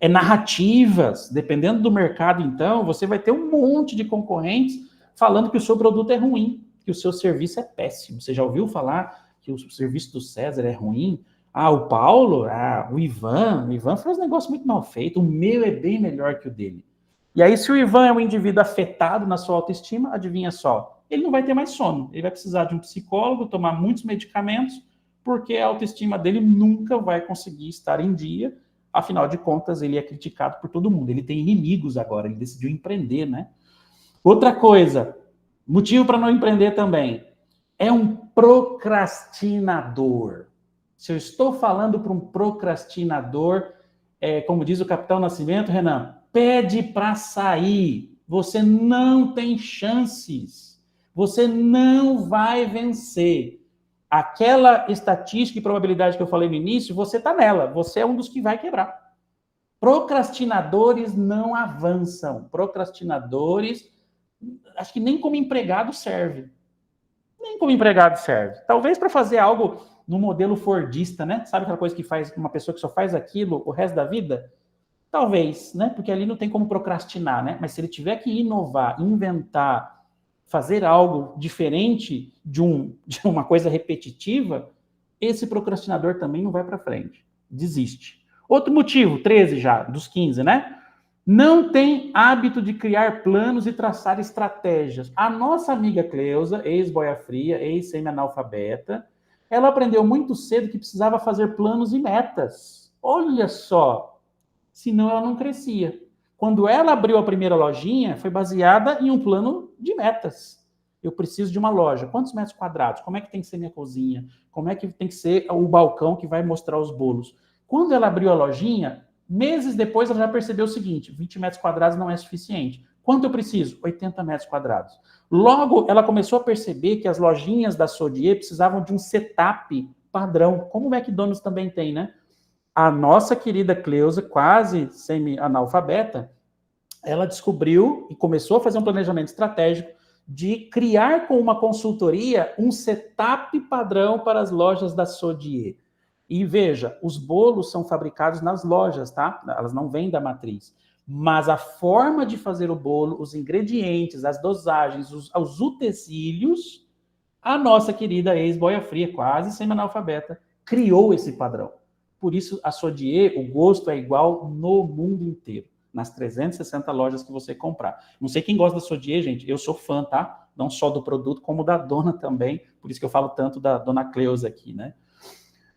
[SPEAKER 1] é narrativas. Dependendo do mercado, então, você vai ter um monte de concorrentes falando que o seu produto é ruim, que o seu serviço é péssimo. Você já ouviu falar que o serviço do César é ruim? Ah, o Paulo, o Ivan faz um negócio muito mal feito, o meu é bem melhor que o dele. E aí, se o Ivan é um indivíduo afetado na sua autoestima, adivinha só, ele não vai ter mais sono, ele vai precisar de um psicólogo, tomar muitos medicamentos, porque a autoestima dele nunca vai conseguir estar em dia, afinal de contas, ele é criticado por todo mundo, ele tem inimigos agora, ele decidiu empreender, né? Outra coisa, motivo para não empreender também, é um procrastinador. Se eu estou falando para um procrastinador, como diz o Capitão Nascimento, Renan, pede para sair. Você não tem chances. Você não vai vencer. Aquela estatística e probabilidade que eu falei no início, você está nela. Você é um dos que vai quebrar. Procrastinadores não avançam. Procrastinadores, acho que nem como empregado serve. Nem como empregado serve. Talvez para fazer algo no modelo fordista, né? Sabe aquela coisa que faz uma pessoa que só faz aquilo o resto da vida? Talvez, né? Porque ali não tem como procrastinar, né? Mas se ele tiver que inovar, inventar, fazer algo diferente de uma coisa repetitiva, esse procrastinador também não vai para frente. Desiste. Outro motivo, 13 já, dos 15, né? Não tem hábito de criar planos e traçar estratégias. A nossa amiga Cleusa, ex-boia fria, ex-semi-analfabeta, ela aprendeu muito cedo que precisava fazer planos e metas. Olha só, senão ela não crescia. Quando ela abriu a primeira lojinha, foi baseada em um plano de metas. Eu preciso de uma loja. Quantos metros quadrados? Como é que tem que ser minha cozinha? Como é que tem que ser o balcão que vai mostrar os bolos? Quando ela abriu a lojinha, meses depois ela já percebeu o seguinte, 20 metros quadrados não é suficiente. Quanto eu preciso? 80 metros quadrados. Logo, ela começou a perceber que as lojinhas da Sodier precisavam de um setup padrão, como o McDonald's também tem, né? A nossa querida Cleusa, quase semi-analfabeta, ela descobriu e começou a fazer um planejamento estratégico de criar com uma consultoria um setup padrão para as lojas da Sodier. E veja, os bolos são fabricados nas lojas, tá? Elas não vêm da matriz. Mas a forma de fazer o bolo, os ingredientes, as dosagens, os utensílios, a nossa querida ex-boia fria, quase semi-analfabeta, criou esse padrão. Por isso, a Sodier, o gosto é igual no mundo inteiro, nas 360 lojas que você comprar. Não sei quem gosta da Sodier, gente, eu sou fã, tá? Não só do produto, como da dona também, por isso que eu falo tanto da dona Cleusa aqui, né?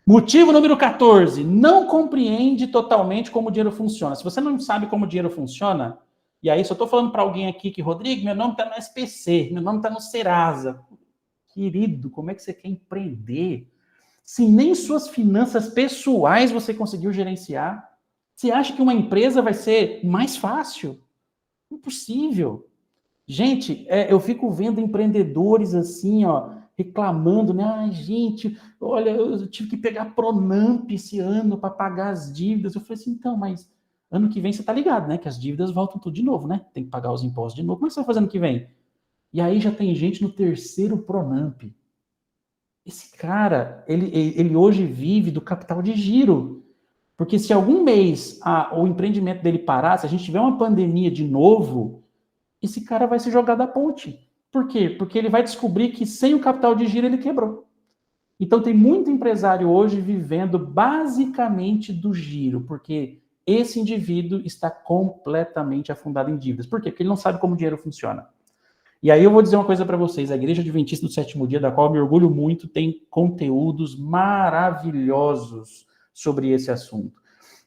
[SPEAKER 1] Motivo número 14, não compreende totalmente como o dinheiro funciona. Se você não sabe como o dinheiro funciona, e aí se eu estou falando para alguém aqui que, Rodrigo, meu nome está no SPC, meu nome está no Serasa. Querido, como é que você quer empreender se nem suas finanças pessoais você conseguiu gerenciar? Você acha que uma empresa vai ser mais fácil? Impossível. Gente, eu fico vendo empreendedores assim, ó, reclamando, né? Ai, gente, olha, eu tive que pegar Pronamp esse ano para pagar as dívidas. Eu falei assim, então, mas ano que vem você tá ligado, né? Que as dívidas voltam tudo de novo, né? Tem que pagar os impostos de novo. Como é que você vai fazer ano que vem? E aí já tem gente no terceiro Pronamp. Esse cara, ele hoje vive do capital de giro. Porque se algum mês o empreendimento dele parar, se a gente tiver uma pandemia de novo, esse cara vai se jogar da ponte. Por quê? Porque ele vai descobrir que sem o capital de giro ele quebrou. Então tem muito empresário hoje vivendo basicamente do giro, porque esse indivíduo está completamente afundado em dívidas. Por quê? Porque ele não sabe como o dinheiro funciona. E aí eu vou dizer uma coisa para vocês, a Igreja Adventista do Sétimo Dia, da qual eu me orgulho muito, tem conteúdos maravilhosos sobre esse assunto.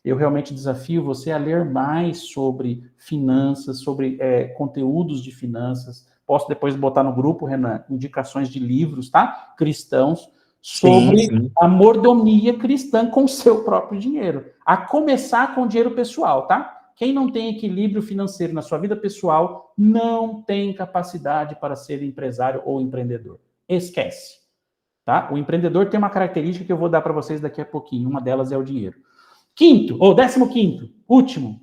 [SPEAKER 1] Eu realmente desafio você a ler mais sobre finanças, sobre conteúdos de finanças. Posso depois botar no grupo, Renan, indicações de livros, tá? Cristãos, sobre a mordomia cristã com o seu próprio dinheiro. A começar com o dinheiro pessoal, tá? Quem não tem equilíbrio financeiro na sua vida pessoal não tem capacidade para ser empresário ou empreendedor. Esquece, tá? O empreendedor tem uma característica que eu vou dar para vocês daqui a pouquinho. Uma delas é o dinheiro. 15º, último.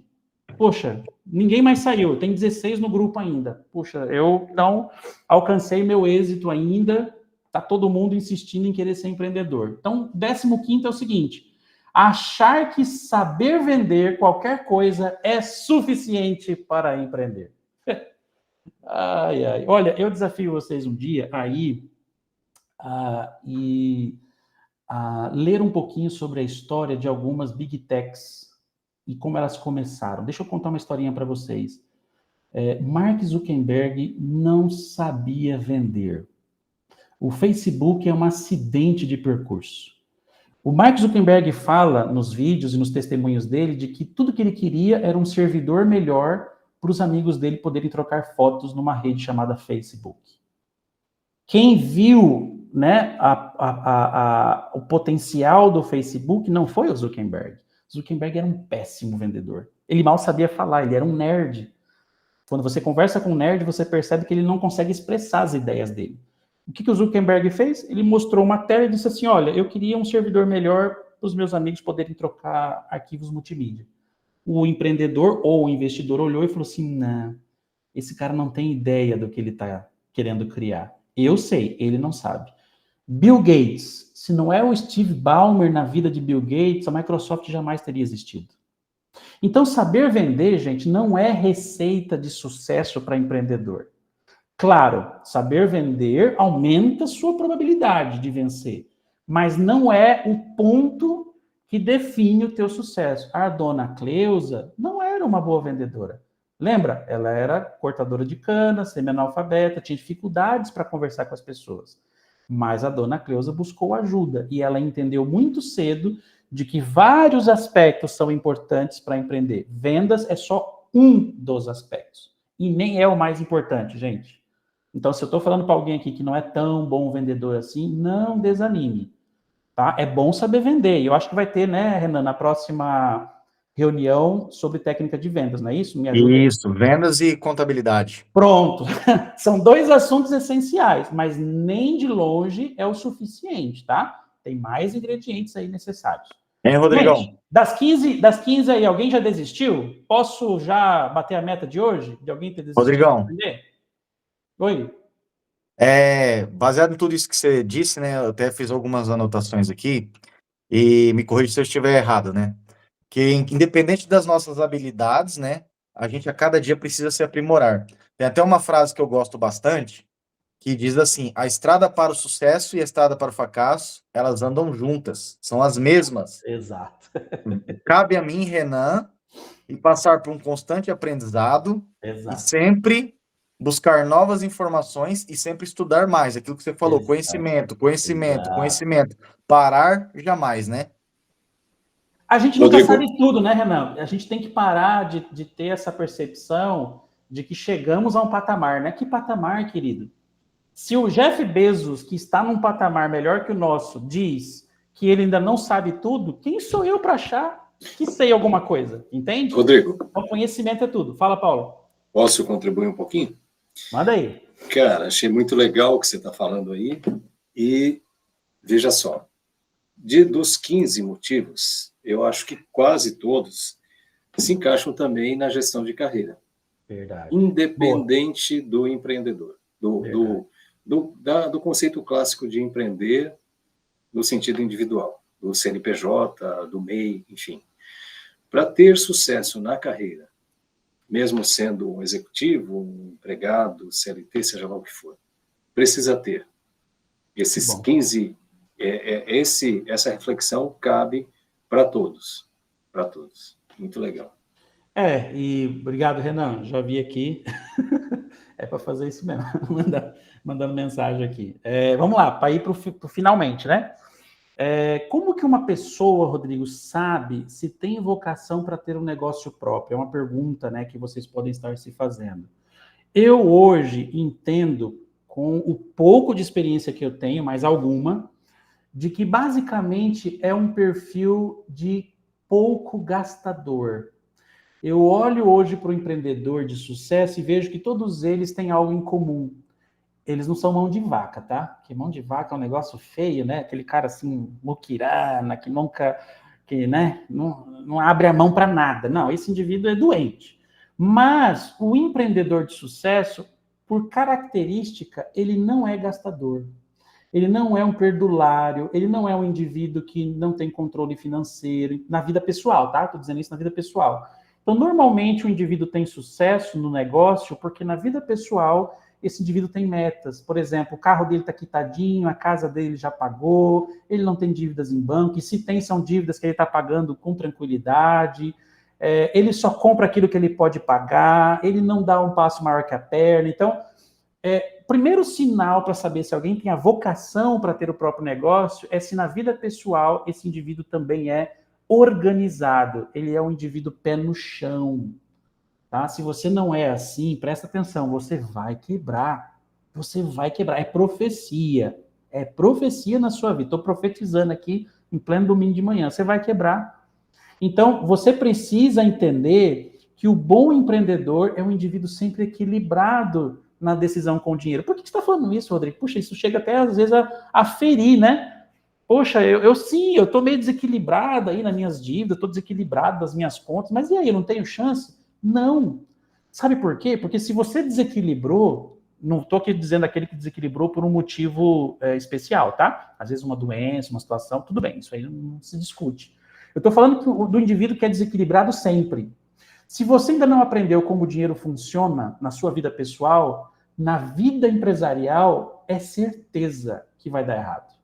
[SPEAKER 1] Poxa, ninguém mais saiu. Tem 16 no grupo ainda. Poxa, eu não alcancei meu êxito ainda. Tá todo mundo insistindo em querer ser empreendedor. Então, 15º é o seguinte: achar que saber vender qualquer coisa é suficiente para empreender. Ai, ai. Olha, eu desafio vocês um dia aí a ler um pouquinho sobre a história de algumas big techs e como elas começaram. Deixa eu contar uma historinha para vocês. Mark Zuckerberg não sabia vender. O Facebook é um acidente de percurso. O Mark Zuckerberg fala nos vídeos e nos testemunhos dele de que tudo que ele queria era um servidor melhor para os amigos dele poderem trocar fotos numa rede chamada Facebook. Quem viu, né, o potencial do Facebook não foi o Zuckerberg. Zuckerberg era um péssimo vendedor. Ele mal sabia falar, ele era um nerd. Quando você conversa com um nerd, você percebe que ele não consegue expressar as ideias dele. O que o Zuckerberg fez? Ele mostrou uma tela e disse assim, olha, eu queria um servidor melhor para os meus amigos poderem trocar arquivos multimídia. O empreendedor ou o investidor olhou e falou assim, não, esse cara não tem ideia do que ele está querendo criar. Eu sei, ele não sabe. Bill Gates, se não é o Steve Ballmer na vida de Bill Gates, a Microsoft jamais teria existido. Então, saber vender, gente, não é receita de sucesso para empreendedor. Claro, saber vender aumenta sua probabilidade de vencer, mas não é o ponto que define o teu sucesso. A dona Cleusa não era uma boa vendedora. Lembra? Ela era cortadora de cana, semi-analfabeta, tinha dificuldades para conversar com as pessoas. Mas a dona Cleusa buscou ajuda e ela entendeu muito cedo de que vários aspectos são importantes para empreender. Vendas é só um dos aspectos. E nem é o mais importante, gente. Então, se eu estou falando para alguém aqui que não é tão bom vendedor assim, não desanime. Tá? É bom saber vender. E eu acho que vai ter, né, Renan, na próxima reunião sobre técnica de vendas, não é isso? Me ajuda.
[SPEAKER 4] Isso, vendas e contabilidade.
[SPEAKER 1] Pronto. São dois assuntos essenciais, mas nem de longe é o suficiente, tá? Tem mais ingredientes aí necessários.
[SPEAKER 4] Hein, Rodrigão?
[SPEAKER 1] Gente, das 15 aí, alguém já desistiu? Posso já bater a meta de hoje? De alguém ter desistido?
[SPEAKER 4] Rodrigão.
[SPEAKER 1] Oi.
[SPEAKER 4] Baseado em tudo isso que você disse, né? Eu até fiz algumas anotações aqui e me corrija se eu estiver errado, né? Que independente das nossas habilidades, né? A gente a cada dia precisa se aprimorar. Tem até uma frase que eu gosto bastante, que diz assim, a estrada para o sucesso e a estrada para o fracasso, elas andam juntas, são as mesmas.
[SPEAKER 1] Exato.
[SPEAKER 4] Cabe a mim, Renan, e passar por um constante aprendizado.
[SPEAKER 1] Exato.
[SPEAKER 4] E sempre buscar novas informações e sempre estudar mais. Aquilo que você falou,
[SPEAKER 1] Exato.
[SPEAKER 4] conhecimento. Parar jamais, né?
[SPEAKER 1] A gente nunca sabe tudo, né, Renan? A gente tem que parar de ter essa percepção de que chegamos a um patamar, né? Que patamar, querido? Se o Jeff Bezos, que está num patamar melhor que o nosso, diz que ele ainda não sabe tudo, quem sou eu para achar que sei alguma coisa? Entende?
[SPEAKER 5] Rodrigo.
[SPEAKER 1] O conhecimento é tudo. Fala, Paulo.
[SPEAKER 5] Posso contribuir um pouquinho?
[SPEAKER 1] Manda aí.
[SPEAKER 5] Cara, achei muito legal o que você está falando aí. E veja só, dos 15 motivos, eu acho que quase todos se encaixam também na gestão de carreira.
[SPEAKER 1] Verdade.
[SPEAKER 5] Independente do empreendedor. Do conceito clássico de empreender no sentido individual, do CNPJ, do MEI, enfim. Para ter sucesso na carreira, mesmo sendo um executivo, um empregado, CLT, seja lá o que for, precisa ter esses 15, essa reflexão cabe para todos, muito legal.
[SPEAKER 1] E obrigado, Renan, já vi aqui, é para fazer isso mesmo, mandando mensagem aqui. Vamos lá, para ir para o finalmente, né? Como que uma pessoa, Rodrigo, sabe se tem vocação para ter um negócio próprio? É uma pergunta, né, que vocês podem estar se fazendo. Eu hoje entendo, com o pouco de experiência que eu tenho, mais alguma, de que basicamente é um perfil de pouco gastador. Eu olho hoje para o empreendedor de sucesso e vejo que todos eles têm algo em comum. Eles não são mão de vaca, tá? Porque mão de vaca é um negócio feio, né? Aquele cara assim, muquirana, que nunca, né? Não abre a mão para nada. Não, esse indivíduo é doente. Mas o empreendedor de sucesso, por característica, ele não é gastador. ele não é um perdulário, ele não é um indivíduo que não tem controle financeiro na vida pessoal, tá? Estou dizendo isso na vida pessoal. Então, normalmente, o indivíduo tem sucesso no negócio porque na vida pessoal esse indivíduo tem metas. Por exemplo, o carro dele está quitadinho, a casa dele já pagou, ele não tem dívidas em banco, e se tem, são dívidas que ele está pagando com tranquilidade, ele só compra aquilo que ele pode pagar, ele não dá um passo maior que a perna. Então, primeiro sinal para saber se alguém tem a vocação para ter o próprio negócio é se na vida pessoal esse indivíduo também é organizado, ele é um indivíduo pé no chão. Tá? Se você não é assim, presta atenção, você vai quebrar. Você vai quebrar. É profecia na sua vida. Estou profetizando aqui em pleno domingo de manhã. Você vai quebrar. Então, você precisa entender que o bom empreendedor é um indivíduo sempre equilibrado na decisão com o dinheiro. Por que você está falando isso, Rodrigo? Puxa, isso chega até às vezes a ferir, né? Poxa, eu estou meio desequilibrado aí nas minhas dívidas, estou desequilibrado das minhas contas, mas e aí, eu não tenho chance? Não. Sabe por quê? Porque se você desequilibrou, não estou aqui dizendo aquele que desequilibrou por um motivo especial, tá? Às vezes uma doença, uma situação, tudo bem, isso aí não se discute. Eu estou falando do indivíduo que é desequilibrado sempre. Se você ainda não aprendeu como o dinheiro funciona na sua vida pessoal, na vida empresarial, é certeza que vai dar errado.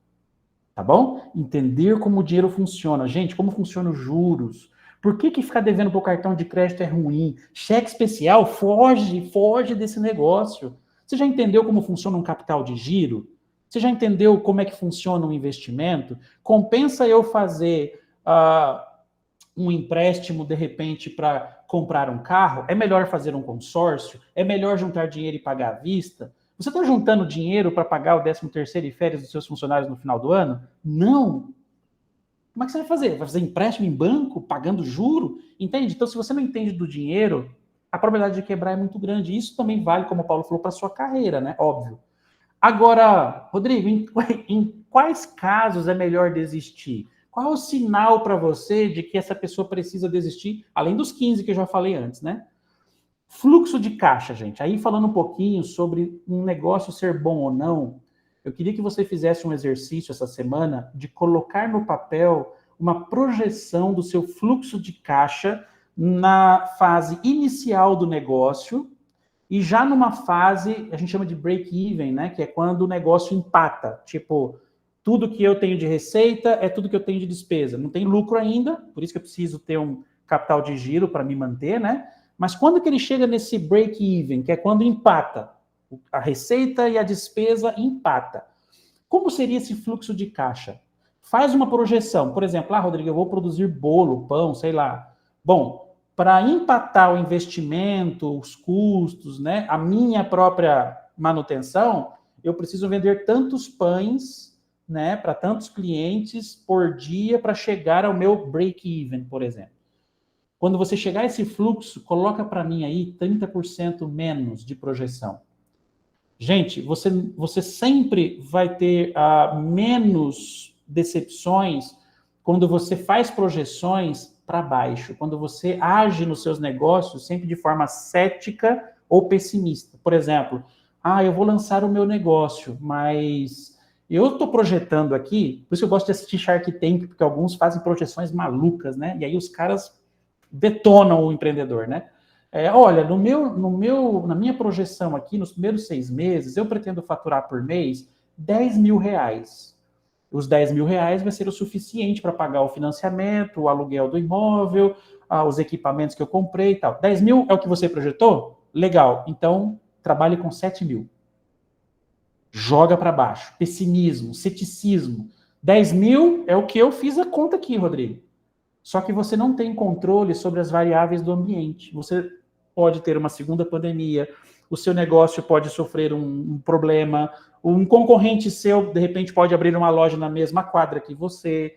[SPEAKER 1] Tá bom? Entender como o dinheiro funciona. Gente, como funciona os juros. Por que ficar devendo para o cartão de crédito é ruim? Cheque especial, foge desse negócio. Você já entendeu como funciona um capital de giro? Você já entendeu como é que funciona um investimento? Compensa eu fazer um empréstimo, de repente, para comprar um carro? É melhor fazer um consórcio? É melhor juntar dinheiro e pagar à vista? Você está juntando dinheiro para pagar o 13º e férias dos seus funcionários no final do ano? Não. Como é que você vai fazer? Vai fazer empréstimo em banco, pagando juro? Entende? Então, se você não entende do dinheiro, a probabilidade de quebrar é muito grande. Isso também vale, como o Paulo falou, para a sua carreira, né? Óbvio. Agora, Rodrigo, em quais casos é melhor desistir? Qual é o sinal para você de que essa pessoa precisa desistir? Além dos 15 que eu já falei antes, né? Fluxo de caixa, gente. Aí, falando um pouquinho sobre um negócio ser bom ou não, eu queria que você fizesse um exercício essa semana de colocar no papel uma projeção do seu fluxo de caixa na fase inicial do negócio e já numa fase, a gente chama de break-even, né? Que é quando o negócio empata. Tipo, tudo que eu tenho de receita é tudo que eu tenho de despesa. Não tem lucro ainda, por isso que eu preciso ter um capital de giro para me manter, né? Mas quando que ele chega nesse break-even, que é quando empata, a receita e a despesa empata. Como seria esse fluxo de caixa? Faz uma projeção. Por exemplo, Rodrigo, eu vou produzir bolo, pão, sei lá. Bom, para empatar o investimento, os custos, né, a minha própria manutenção, eu preciso vender tantos pães, né, para tantos clientes por dia para chegar ao meu break-even, por exemplo. Quando você chegar a esse fluxo, coloca para mim aí 30% menos de projeção. Gente, você sempre vai ter menos decepções quando você faz projeções para baixo, quando você age nos seus negócios sempre de forma cética ou pessimista. Por exemplo, eu vou lançar o meu negócio, mas eu estou projetando aqui, por isso eu gosto de assistir Shark Tank, porque alguns fazem projeções malucas, né? E aí os caras detonam o empreendedor, né? Olha, na minha projeção aqui, nos primeiros 6 meses, eu pretendo faturar por mês R$10.000. Os R$10.000 vai ser o suficiente para pagar o financiamento, o aluguel do imóvel, os equipamentos que eu comprei e tal. 10 mil é o que você projetou? Legal. Então, trabalhe com 7 mil. Joga para baixo. Pessimismo, ceticismo. 10 mil é o que eu fiz a conta aqui, Rodrigo. Só que você não tem controle sobre as variáveis do ambiente. Você pode ter uma segunda pandemia, o seu negócio pode sofrer um problema, um concorrente seu, de repente, pode abrir uma loja na mesma quadra que você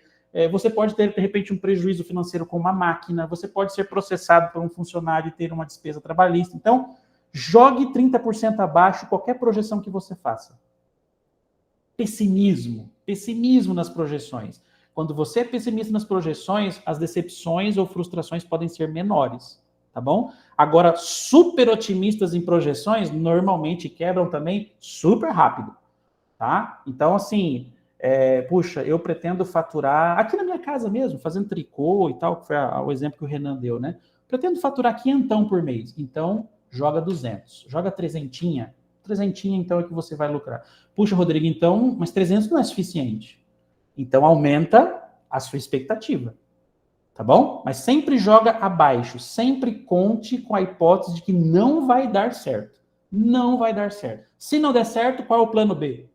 [SPEAKER 1] pode ter, de repente, um prejuízo financeiro com uma máquina, você pode ser processado por um funcionário e ter uma despesa trabalhista. Então, jogue 30% abaixo qualquer projeção que você faça. Pessimismo nas projeções. Quando você é pessimista nas projeções, as decepções ou frustrações podem ser menores, tá bom? Agora, super otimistas em projeções, normalmente quebram também super rápido. tá? Então, assim, puxa, eu pretendo faturar, aqui na minha casa mesmo, fazendo tricô e tal, que foi o exemplo que o Renan deu, né? Pretendo faturar 500 por mês. Então, joga 200. Joga 300. 300, então, é que você vai lucrar. Puxa, Rodrigo, então, mas 300 não é suficiente. Então, aumenta a sua expectativa. Tá bom? Mas sempre joga abaixo. Sempre conte com a hipótese de que não vai dar certo. Não vai dar certo. Se não der certo, qual é o plano B?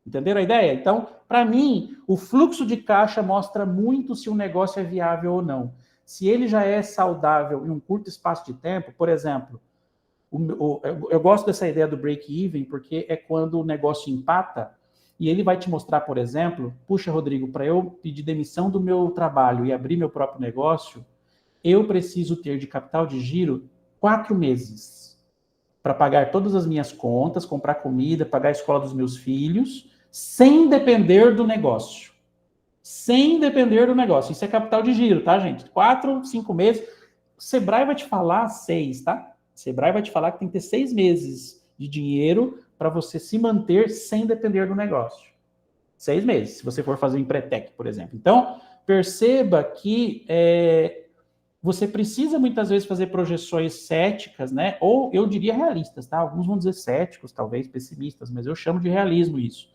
[SPEAKER 1] Entenderam a ideia? Então, para mim, o fluxo de caixa mostra muito se um negócio é viável ou não. Se ele já é saudável em um curto espaço de tempo, por exemplo, eu gosto dessa ideia do break-even, porque é quando o negócio empata, e ele vai te mostrar, por exemplo, puxa, Rodrigo, para eu pedir demissão do meu trabalho e abrir meu próprio negócio, eu preciso ter de capital de giro 4 meses para pagar todas as minhas contas, comprar comida, pagar a escola dos meus filhos, sem depender do negócio. Sem depender do negócio. Isso é capital de giro, tá, gente? 4, 5 meses. O Sebrae vai te falar 6, tá? O Sebrae vai te falar que tem que ter 6 meses de dinheiro para você se manter sem depender do negócio. 6 meses, se você for fazer um Empretec, por exemplo. Então, perceba que você precisa muitas vezes fazer projeções céticas, né? Ou eu diria realistas, tá? Alguns vão dizer céticos, talvez pessimistas, mas eu chamo de realismo isso.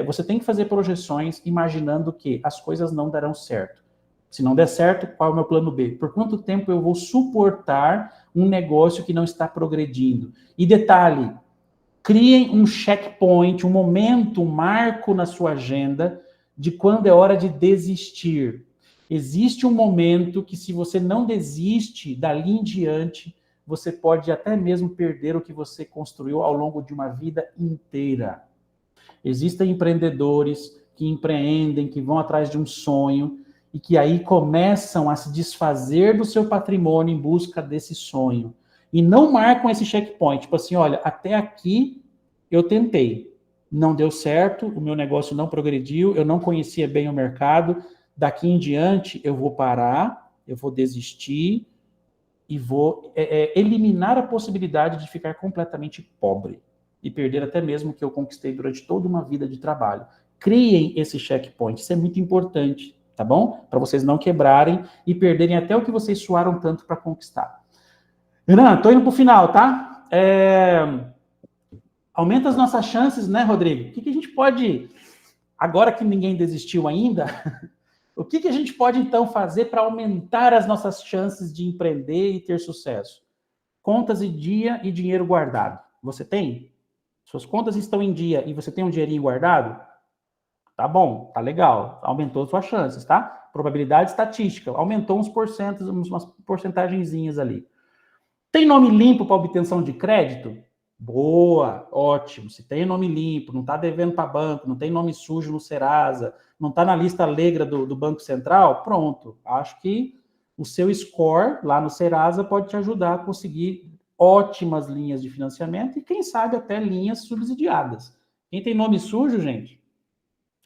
[SPEAKER 1] Você tem que fazer projeções imaginando que as coisas não darão certo. Se não der certo, qual é o meu plano B? Por quanto tempo eu vou suportar um negócio que não está progredindo? E detalhe, criem um checkpoint, um momento, um marco na sua agenda de quando é hora de desistir. Existe um momento que, se você não desiste dali em diante, você pode até mesmo perder o que você construiu ao longo de uma vida inteira. Existem empreendedores que empreendem, que vão atrás de um sonho e que aí começam a se desfazer do seu patrimônio em busca desse sonho. E não marcam esse checkpoint, tipo assim, olha, até aqui eu tentei, não deu certo, o meu negócio não progrediu, eu não conhecia bem o mercado, daqui em diante eu vou parar, eu vou desistir e vou eliminar a possibilidade de ficar completamente pobre e perder até mesmo o que eu conquistei durante toda uma vida de trabalho. Criem esse checkpoint, isso é muito importante, tá bom? Para vocês não quebrarem e perderem até o que vocês suaram tanto para conquistar. Renan, tô indo pro final, tá? Aumenta as nossas chances, né, Rodrigo? O que a gente pode, agora que ninguém desistiu ainda, o que a gente pode, então, fazer para aumentar as nossas chances de empreender e ter sucesso? Contas em dia e dinheiro guardado. Você tem? Suas contas estão em dia e você tem um dinheirinho guardado? Tá bom, tá legal. Aumentou suas chances, tá? Probabilidade estatística. Aumentou uns porcentos, umas porcentagenzinhas ali. Tem nome limpo para obtenção de crédito? Boa, ótimo. Se tem nome limpo, não está devendo para banco, não tem nome sujo no Serasa, não está na lista negra do Banco Central, pronto. Acho que o seu score lá no Serasa pode te ajudar a conseguir ótimas linhas de financiamento e, quem sabe, até linhas subsidiadas. Quem tem nome sujo, gente,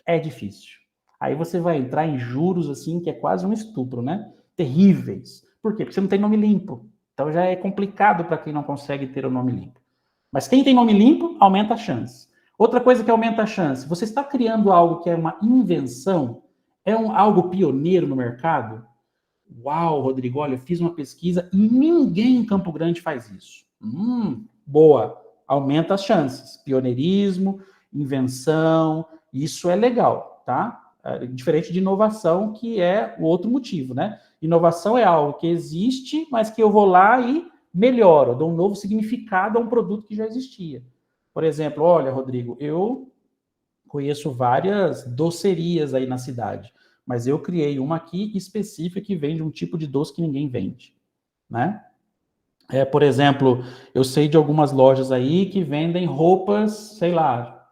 [SPEAKER 1] é difícil. Aí você vai entrar em juros, assim, que é quase um estupro, né? Terríveis. Por quê? Porque você não tem nome limpo. Então já é complicado para quem não consegue ter o nome limpo. Mas quem tem nome limpo, aumenta a chance. Outra coisa que aumenta a chance, você está criando algo que é uma invenção, algo pioneiro no mercado? Uau, Rodrigo, olha, eu fiz uma pesquisa e ninguém em Campo Grande faz isso. Boa, aumenta as chances. Pioneirismo, invenção, isso é legal, tá? Diferente de inovação, que é o outro motivo, né? Inovação é algo que existe, mas que eu vou lá e melhoro, dou um novo significado a um produto que já existia. Por exemplo, olha, Rodrigo, eu conheço várias docerias aí na cidade, mas eu criei uma aqui específica que vende um tipo de doce que ninguém vende, né? Por exemplo, eu sei de algumas lojas aí que vendem roupas, sei lá,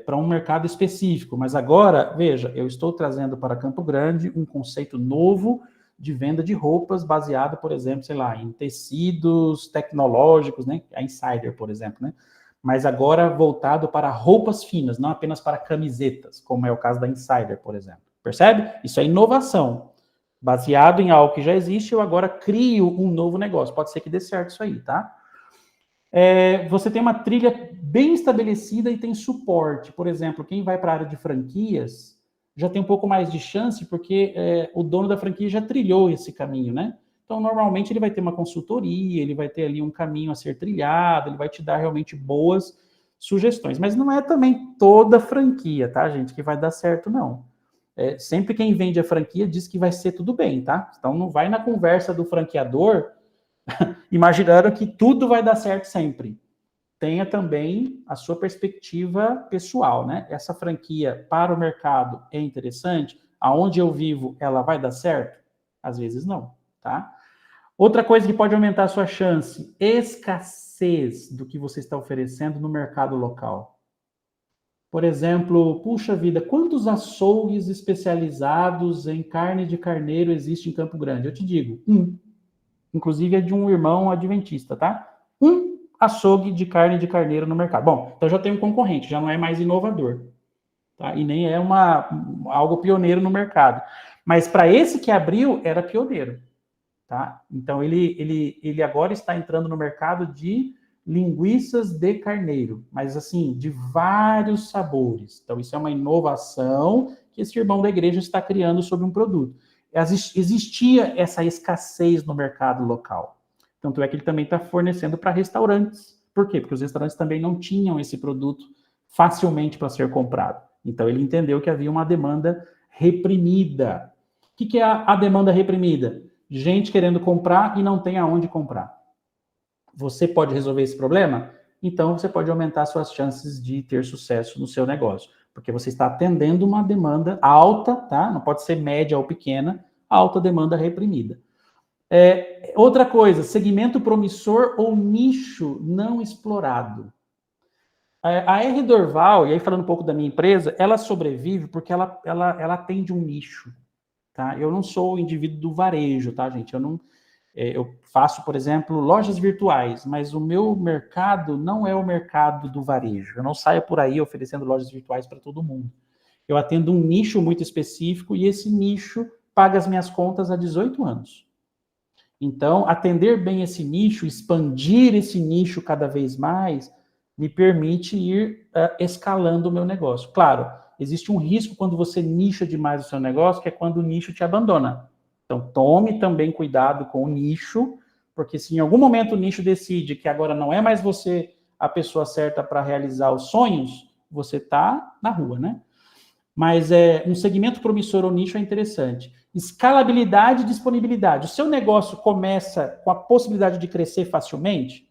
[SPEAKER 1] para um mercado específico, mas agora, veja, eu estou trazendo para Campo Grande um conceito novo de venda de roupas baseado, por exemplo, sei lá, em tecidos tecnológicos, né? A Insider, por exemplo, né? Mas agora voltado para roupas finas, não apenas para camisetas, como é o caso da Insider, por exemplo. Percebe? Isso é inovação. Baseado em algo que já existe, eu agora crio um novo negócio. Pode ser que dê certo isso aí, tá? Você tem uma trilha bem estabelecida e tem suporte. Por exemplo, quem vai para a área de franquias já tem um pouco mais de chance, porque o dono da franquia já trilhou esse caminho, né? Então, normalmente, ele vai ter uma consultoria, ele vai ter ali um caminho a ser trilhado, ele vai te dar realmente boas sugestões. Mas não é também toda franquia, tá, gente, que vai dar certo, não. Sempre quem vende a franquia diz que vai ser tudo bem, tá? Então, não vai na conversa do franqueador imaginando que tudo vai dar certo sempre. Tenha também a sua perspectiva pessoal, né? Essa franquia para o mercado é interessante? Aonde eu vivo, ela vai dar certo? Às vezes não, tá? Outra coisa que pode aumentar a sua chance, escassez do que você está oferecendo no mercado local. Por exemplo, puxa vida, quantos açougues especializados em carne de carneiro existem em Campo Grande? Eu te digo, inclusive é de um irmão adventista, tá? Um açougue de carne de carneiro no mercado. Bom, então já tem um concorrente, já não é mais inovador, tá? E nem é algo pioneiro no mercado. Mas para esse que abriu, era pioneiro, tá? Então ele agora está entrando no mercado de linguiças de carneiro, mas assim, de vários sabores. Então isso é uma inovação que esse irmão da igreja está criando sobre um produto. Existia essa escassez no mercado local. Tanto é que ele também está fornecendo para restaurantes. Por quê? Porque os restaurantes também não tinham esse produto facilmente para ser comprado. Então ele entendeu que havia uma demanda reprimida. O que é a demanda reprimida? Gente querendo comprar e não tem aonde comprar. Você pode resolver esse problema? Então você pode aumentar suas chances de ter sucesso no seu negócio, porque você está atendendo uma demanda alta, tá? Não pode ser média ou pequena, alta demanda reprimida. Outra coisa, segmento promissor ou nicho não explorado. A R. Dorval, e aí falando um pouco da minha empresa, ela sobrevive porque ela atende um nicho, tá? Eu não sou o indivíduo do varejo, tá, gente? Eu faço, por exemplo, lojas virtuais, mas o meu mercado não é o mercado do varejo. Eu não saio por aí oferecendo lojas virtuais para todo mundo. Eu atendo um nicho muito específico e esse nicho paga as minhas contas há 18 anos. Então, atender bem esse nicho, expandir esse nicho cada vez mais, me permite ir escalando o meu negócio. Claro, existe um risco quando você nicha demais o seu negócio, que é quando o nicho te abandona. Então, tome também cuidado com o nicho, porque se em algum momento o nicho decide que agora não é mais você a pessoa certa para realizar os sonhos, você está na rua, né? Mas um segmento promissor ou nicho é interessante. Escalabilidade e disponibilidade. O seu negócio começa com a possibilidade de crescer facilmente?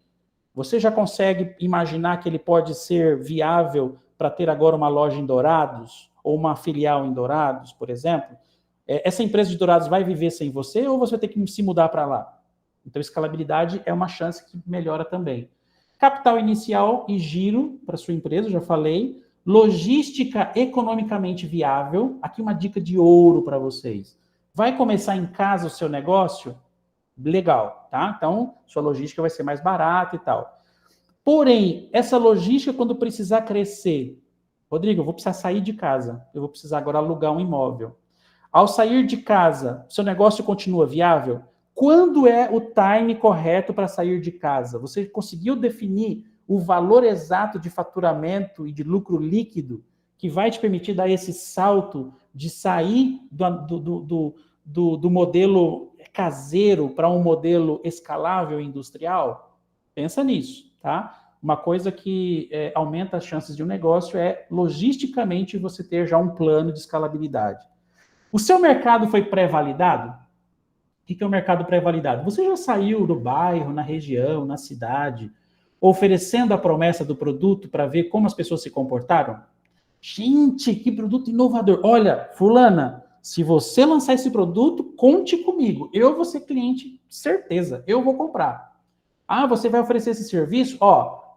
[SPEAKER 1] Você já consegue imaginar que ele pode ser viável para ter agora uma loja em Dourados ou uma filial em Dourados, por exemplo? Essa empresa de Dourados vai viver sem você ou você vai ter que se mudar para lá? Então, escalabilidade é uma chance que melhora também. Capital inicial e giro para sua empresa, já falei. Logística economicamente viável. Aqui uma dica de ouro para vocês. Vai começar em casa o seu negócio? Legal, tá? Então, sua logística vai ser mais barata e tal. Porém, essa logística, quando precisar crescer, Rodrigo, eu vou precisar sair de casa. Eu vou precisar agora alugar um imóvel. Ao sair de casa, seu negócio continua viável? Quando é o time correto para sair de casa? Você conseguiu definir o valor exato de faturamento e de lucro líquido que vai te permitir dar esse salto de sair do modelo caseiro para um modelo escalável e industrial? Pensa nisso, tá? Uma coisa que aumenta as chances de um negócio é, logisticamente, você ter já um plano de escalabilidade. O seu mercado foi pré-validado? O que é o mercado pré-validado? Você já saiu do bairro, na região, na cidade, oferecendo a promessa do produto para ver como as pessoas se comportaram? Gente, que produto inovador. Olha, fulana, se você lançar esse produto, conte comigo. Eu vou ser cliente, certeza. Eu vou comprar. Ah, você vai oferecer esse serviço?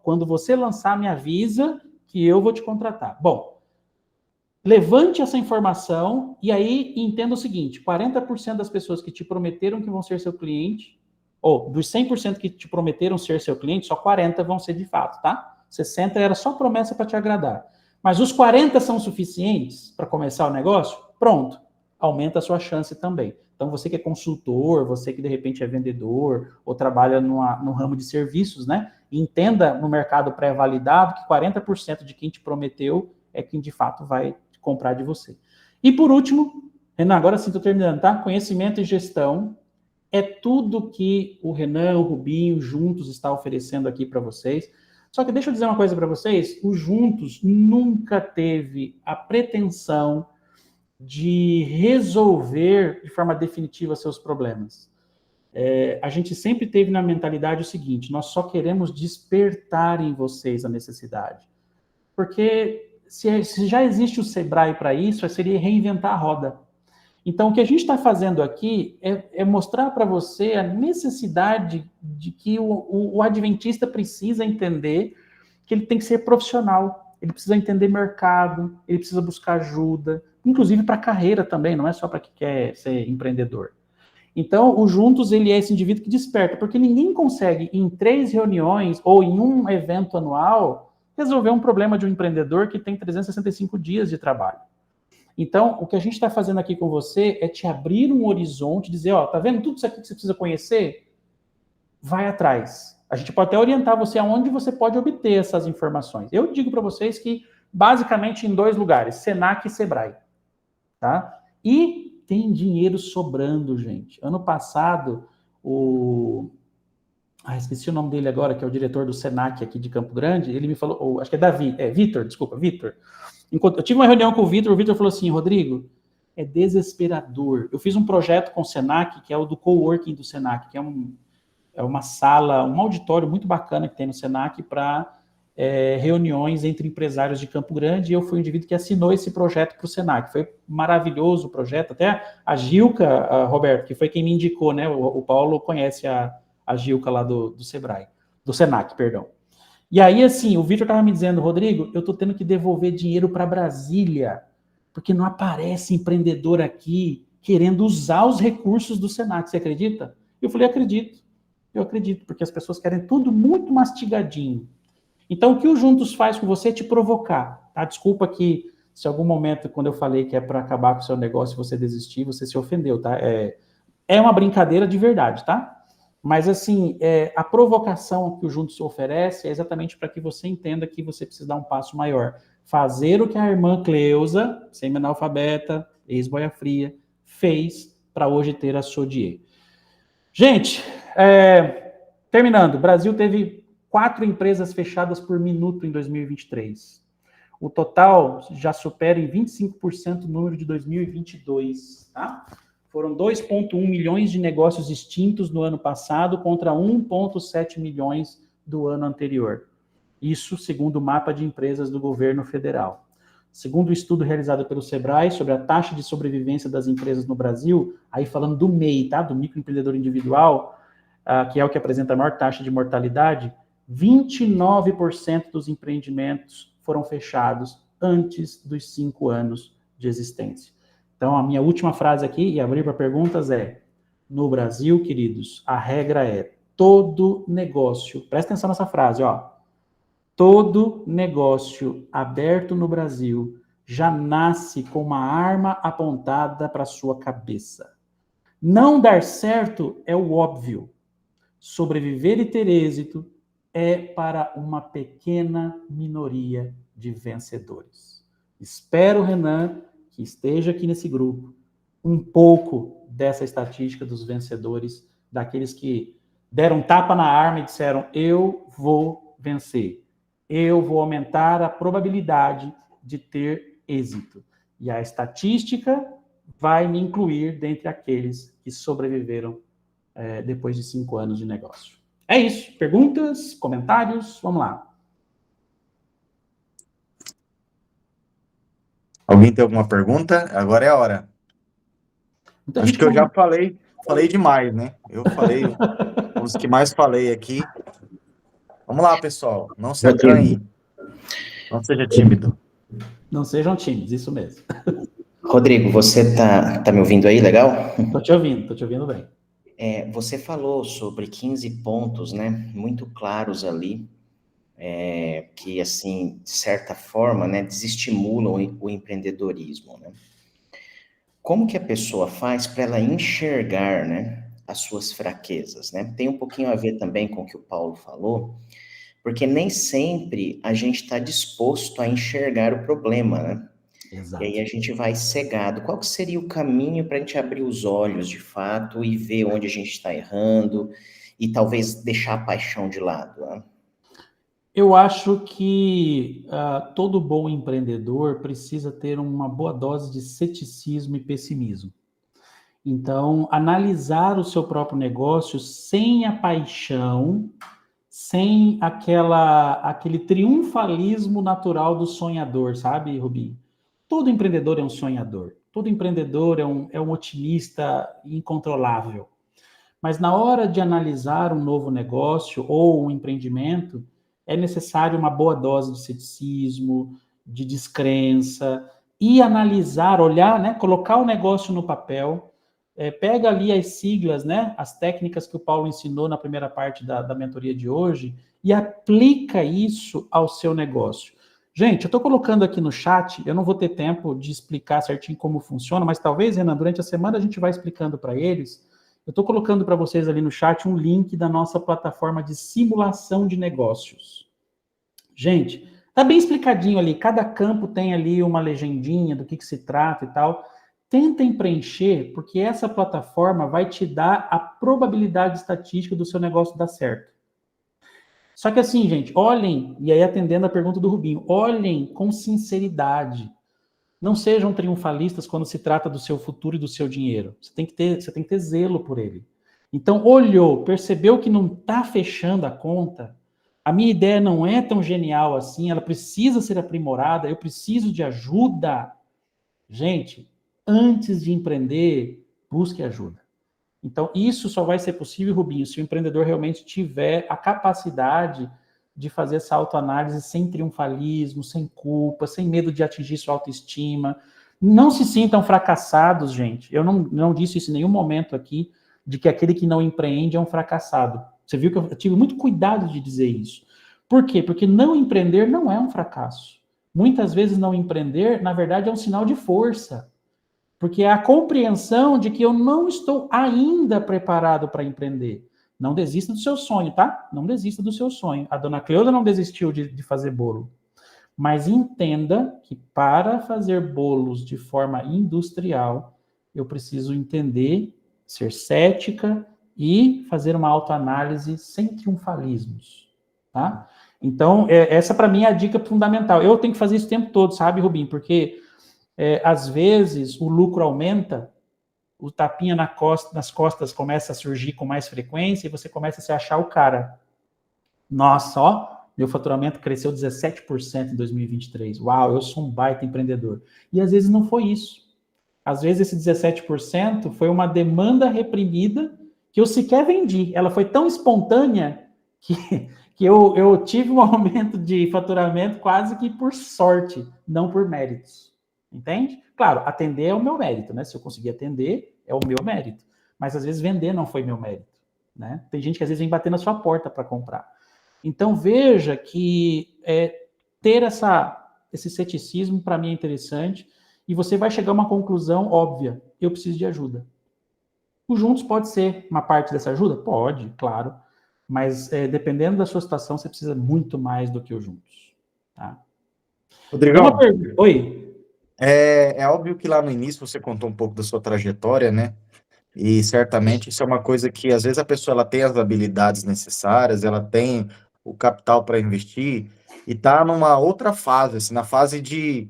[SPEAKER 1] Quando você lançar, me avisa que eu vou te contratar. Bom, levante essa informação e aí entenda o seguinte, 40% das pessoas que te prometeram que vão ser seu cliente, ou dos 100% que te prometeram ser seu cliente, só 40 vão ser de fato, tá? 60 era só promessa para te agradar. Mas os 40 são suficientes para começar o negócio? Pronto, aumenta a sua chance também. Então, você que é consultor, você que de repente é vendedor, ou trabalha no ramo de serviços, né? Entenda no mercado pré-validado que 40% de quem te prometeu é quem de fato vai comprar de você. E por último, Renan, agora sim estou terminando, tá? Conhecimento e gestão é tudo que o Renan, o Rubinho, juntos está oferecendo aqui para vocês. Só que deixa eu dizer uma coisa para vocês, o Juntos nunca teve a pretensão de resolver de forma definitiva seus problemas. A gente sempre teve na mentalidade o seguinte, nós só queremos despertar em vocês a necessidade. Porque se já existe o Sebrae para isso, seria reinventar a roda. Então, o que a gente está fazendo aqui é mostrar para você a necessidade de que o adventista precisa entender que ele tem que ser profissional, ele precisa entender mercado, ele precisa buscar ajuda, inclusive para a carreira também, não é só para quem quer ser empreendedor. Então, o Juntos, ele é esse indivíduo que desperta, porque ninguém consegue, em 3 reuniões ou em um evento anual, resolver um problema de um empreendedor que tem 365 dias de trabalho. Então, o que a gente está fazendo aqui com você é te abrir um horizonte, dizer, ó, tá vendo tudo isso aqui que você precisa conhecer? Vai atrás. A gente pode até orientar você aonde você pode obter essas informações. Eu digo para vocês que, basicamente, em 2 lugares, Senac e Sebrae. Tá? E tem dinheiro sobrando, gente. Ano passado, esqueci o nome dele agora, que é o diretor do Senac aqui de Campo Grande, ele me falou, acho que é Vitor. Eu tive uma reunião com o Vitor falou assim, Rodrigo, é desesperador. Eu fiz um projeto com o Senac, que é o do coworking do Senac, que é uma sala, um auditório muito bacana que tem no Senac para reuniões entre empresários de Campo Grande, e eu fui o indivíduo que assinou esse projeto para o Senac. Foi maravilhoso o projeto, até a Gilca, Roberto, que foi quem me indicou, né? O Paulo conhece a Gilca lá do Senac, perdão. E aí, assim, o Vitor estava me dizendo, Rodrigo, eu estou tendo que devolver dinheiro para Brasília, porque não aparece empreendedor aqui querendo usar os recursos do Senac, você acredita? Eu falei, eu acredito, porque as pessoas querem tudo muito mastigadinho. Então, o que o Juntos faz com você é te provocar, tá? Desculpa que, se em algum momento, quando eu falei que é para acabar com o seu negócio, você desistir, você se ofendeu, tá? É uma brincadeira de verdade, tá? Mas, assim, a provocação que o Juntos oferece é exatamente para que você entenda que você precisa dar um passo maior. Fazer o que a irmã Cleusa, semi-analfabeta, ex-boia fria, fez para hoje ter a Sodier. Gente, terminando, o Brasil teve 4 empresas fechadas por minuto em 2023. O total já supera em 25% o número de 2022, tá? Foram 2,1 milhões de negócios extintos no ano passado contra 1,7 milhões do ano anterior. Isso segundo o mapa de empresas do governo federal. Segundo o estudo realizado pelo Sebrae sobre a taxa de sobrevivência das empresas no Brasil, aí falando do MEI, tá? Do microempreendedor individual, que é o que apresenta a maior taxa de mortalidade, 29% dos empreendimentos foram fechados antes dos 5 anos de existência. Então, a minha última frase aqui, e abrir para perguntas, no Brasil, queridos, a regra é todo negócio, presta atenção nessa frase, ó, todo negócio aberto no Brasil já nasce com uma arma apontada para sua cabeça. Não dar certo é o óbvio. Sobreviver e ter êxito é para uma pequena minoria de vencedores. Espero, Renan, que esteja aqui nesse grupo, um pouco dessa estatística dos vencedores, daqueles que deram tapa na arma e disseram, eu vou vencer, eu vou aumentar a probabilidade de ter êxito. E a estatística vai me incluir dentre aqueles que sobreviveram depois de 5 anos de negócio. É isso. Perguntas, comentários? Vamos lá.
[SPEAKER 4] Alguém tem alguma pergunta? Agora é a hora. Acho que eu já falei demais, né? Eu falei, os que mais falei aqui. Vamos lá, pessoal. Não se acanhe. Não seja tímido.
[SPEAKER 1] Não sejam tímidos, isso mesmo.
[SPEAKER 6] Rodrigo, você tá me ouvindo aí, legal?
[SPEAKER 1] Tô te ouvindo bem.
[SPEAKER 6] Você falou sobre 15 pontos, né, muito claros ali, que, assim, de certa forma, né, desestimulam o empreendedorismo, né? como que a pessoa faz para ela enxergar, né, as suas fraquezas, né? Tem um pouquinho a ver também com o que o Paulo falou, porque nem sempre a gente está disposto a enxergar o problema, né? E aí
[SPEAKER 1] Exato.
[SPEAKER 6] a gente vai cegado. Qual que seria o caminho para a gente abrir os olhos de fato e ver onde a gente está errando e talvez deixar a paixão de lado, né?
[SPEAKER 1] Eu acho que todo bom empreendedor precisa ter uma boa dose de ceticismo e pessimismo. Então, analisar o seu próprio negócio sem a paixão, sem aquele triunfalismo natural do sonhador, sabe, Rubinho? Todo empreendedor é um sonhador, todo empreendedor é um otimista incontrolável. Mas na hora de analisar um novo negócio ou um empreendimento, é necessário uma boa dose de ceticismo, de descrença, e analisar, olhar, né, colocar o negócio no papel, pega ali as siglas, né, as técnicas que o Paulo ensinou na primeira parte da mentoria de hoje, e aplica isso ao seu negócio. Gente, eu estou colocando aqui no chat, eu não vou ter tempo de explicar certinho como funciona, mas talvez, Renan, durante a semana a gente vai explicando para eles. Eu estou colocando para vocês ali no chat um link da nossa plataforma de simulação de negócios. Gente, tá bem explicadinho ali. Cada campo tem ali uma legendinha do que se trata e tal. Tentem preencher, porque essa plataforma vai te dar a probabilidade estatística do seu negócio dar certo. Só que assim, gente, olhem, e aí atendendo a pergunta do Rubinho, olhem com sinceridade. Não sejam triunfalistas quando se trata do seu futuro e do seu dinheiro. Você tem que ter zelo por ele. Então, olhou, percebeu que não está fechando a conta, a minha ideia não é tão genial assim, ela precisa ser aprimorada, eu preciso de ajuda. Gente, antes de empreender, busque ajuda. Então, isso só vai ser possível, Rubinho, se o empreendedor realmente tiver a capacidade de fazer essa autoanálise sem triunfalismo, sem culpa, sem medo de atingir sua autoestima. Não se sintam fracassados, gente. Eu não disse isso em nenhum momento aqui, de que aquele que não empreende é um fracassado. Você viu que eu tive muito cuidado de dizer isso. Por quê? Porque não empreender não é um fracasso. Muitas vezes não empreender, na verdade, é um sinal de força. Porque é a compreensão de que eu não estou ainda preparado para empreender. Não desista do seu sonho, tá? Não desista do seu sonho. A dona Cleusa não desistiu de fazer bolo. Mas entenda que para fazer bolos de forma industrial, eu preciso entender, ser cética e fazer uma autoanálise sem triunfalismos, tá? Então, essa para mim é a dica fundamental. Eu tenho que fazer isso o tempo todo, sabe, Rubinho? Porque às vezes o lucro aumenta, o tapinha nas costas começa a surgir com mais frequência e você começa a se achar o cara. Nossa, ó, meu faturamento cresceu 17% em 2023. Uau, eu sou um baita empreendedor. E às vezes não foi isso. Às vezes esse 17% foi uma demanda reprimida que eu sequer vendi. Ela foi tão espontânea que eu tive um aumento de faturamento quase que por sorte, não por méritos. Entende? Claro, atender é o meu mérito, né? Se eu conseguir atender, é o meu mérito. Mas às vezes vender não foi meu mérito, né? Tem gente que às vezes vem bater na sua porta para comprar. Então veja que ter esse ceticismo para mim é interessante e você vai chegar a uma conclusão óbvia. Eu preciso de ajuda. O Juntos pode ser uma parte dessa ajuda? Pode, claro. Mas dependendo da sua situação, você precisa muito mais do que o Juntos. Tá?
[SPEAKER 4] Rodrigão,
[SPEAKER 1] Oi.
[SPEAKER 4] é óbvio que lá no início você contou um pouco da sua trajetória, né? E certamente isso é uma coisa que às vezes a pessoa ela tem as habilidades necessárias, ela tem o capital para investir e tá numa outra fase, assim, na fase de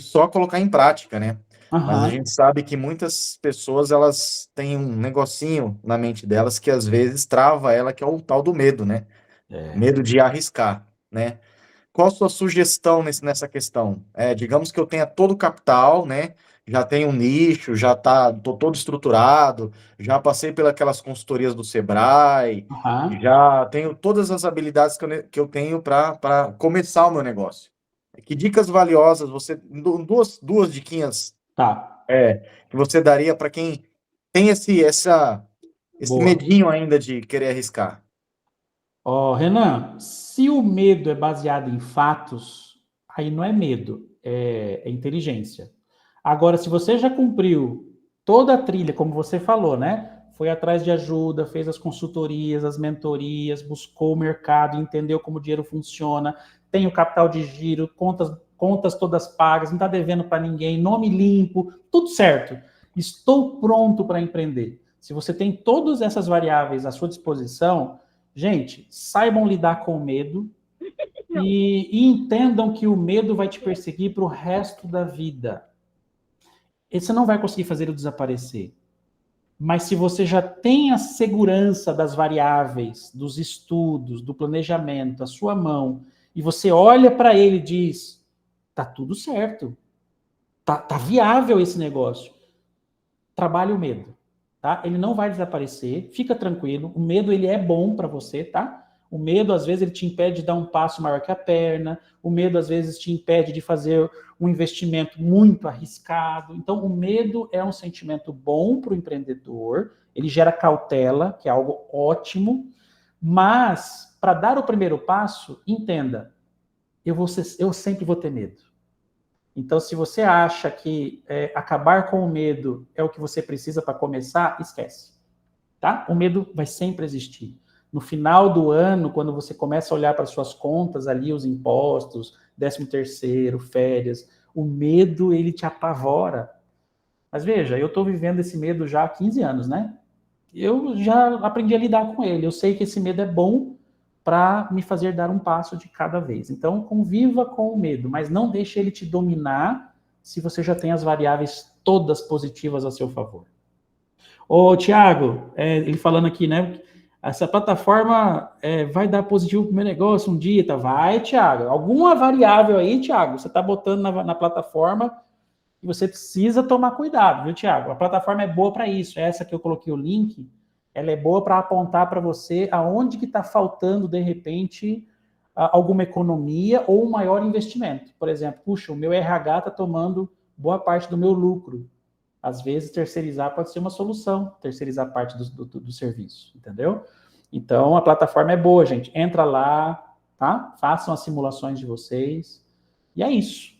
[SPEAKER 4] só colocar em prática, né? Mas a gente sabe que muitas pessoas elas têm um negocinho na mente delas que às vezes trava ela, que é o tal do medo, né? Medo de arriscar, né? Qual a sua sugestão nessa questão? Digamos que eu tenha todo o capital, né? Já tenho um nicho, tô todo estruturado, já passei pelas consultorias do Sebrae, já tenho todas as habilidades que eu tenho para começar o meu negócio. Que dicas valiosas duas diquinhas
[SPEAKER 1] Tá.
[SPEAKER 4] Que você daria para quem tem esse
[SPEAKER 1] Boa.
[SPEAKER 4] medinho ainda de querer arriscar?
[SPEAKER 1] Renan, se o medo é baseado em fatos, aí não é medo, é inteligência. Agora, se você já cumpriu toda a trilha, como você falou, né? Foi atrás de ajuda, fez as consultorias, as mentorias, buscou o mercado, entendeu como o dinheiro funciona, tem o capital de giro, contas todas pagas, não está devendo para ninguém, nome limpo, tudo certo. Estou pronto para empreender. Se você tem todas essas variáveis à sua disposição, gente, saibam lidar com o medo e entendam que o medo vai te perseguir para o resto da vida. Você não vai conseguir fazer ele desaparecer. Mas se você já tem a segurança das variáveis, dos estudos, do planejamento, a sua mão, e você olha para ele e diz, tá tudo certo, tá viável esse negócio, trabalhe o medo, tá? Ele não vai desaparecer, fica tranquilo, o medo ele é bom para você, tá? O medo, às vezes, ele te impede de dar um passo maior que a perna, o medo, às vezes, te impede de fazer um investimento muito arriscado. Então, o medo é um sentimento bom para o empreendedor, ele gera cautela, que é algo ótimo, mas, para dar o primeiro passo, entenda, eu sempre vou ter medo. Então, se você acha que acabar com o medo é o que você precisa para começar, esquece. Tá? O medo vai sempre existir. No final do ano, quando você começa a olhar para suas contas ali, os impostos, 13º, férias, o medo, ele te apavora. Mas veja, eu estou vivendo esse medo já há 15 anos, né? Eu já aprendi a lidar com ele. Eu sei que esse medo é bom para me fazer dar um passo de cada vez. Então, conviva com o medo, mas não deixe ele te dominar se você já tem as variáveis todas positivas a seu favor. Ô, Thiago, ele falando aqui, né? Essa plataforma vai dar positivo pro meu negócio um dia, tá? Vai, Thiago. Alguma variável aí, Thiago, você tá botando na plataforma e você precisa tomar cuidado, viu, Thiago? A plataforma é boa para isso. Essa que eu coloquei o link, ela é boa para apontar para você aonde que está faltando, de repente, alguma economia ou um maior investimento. Por exemplo, puxa, o meu RH está tomando boa parte do meu lucro. Às vezes, terceirizar pode ser uma solução, terceirizar parte do serviço, entendeu? Então, a plataforma é boa, gente. Entra lá, tá? Façam as simulações de vocês. E é isso.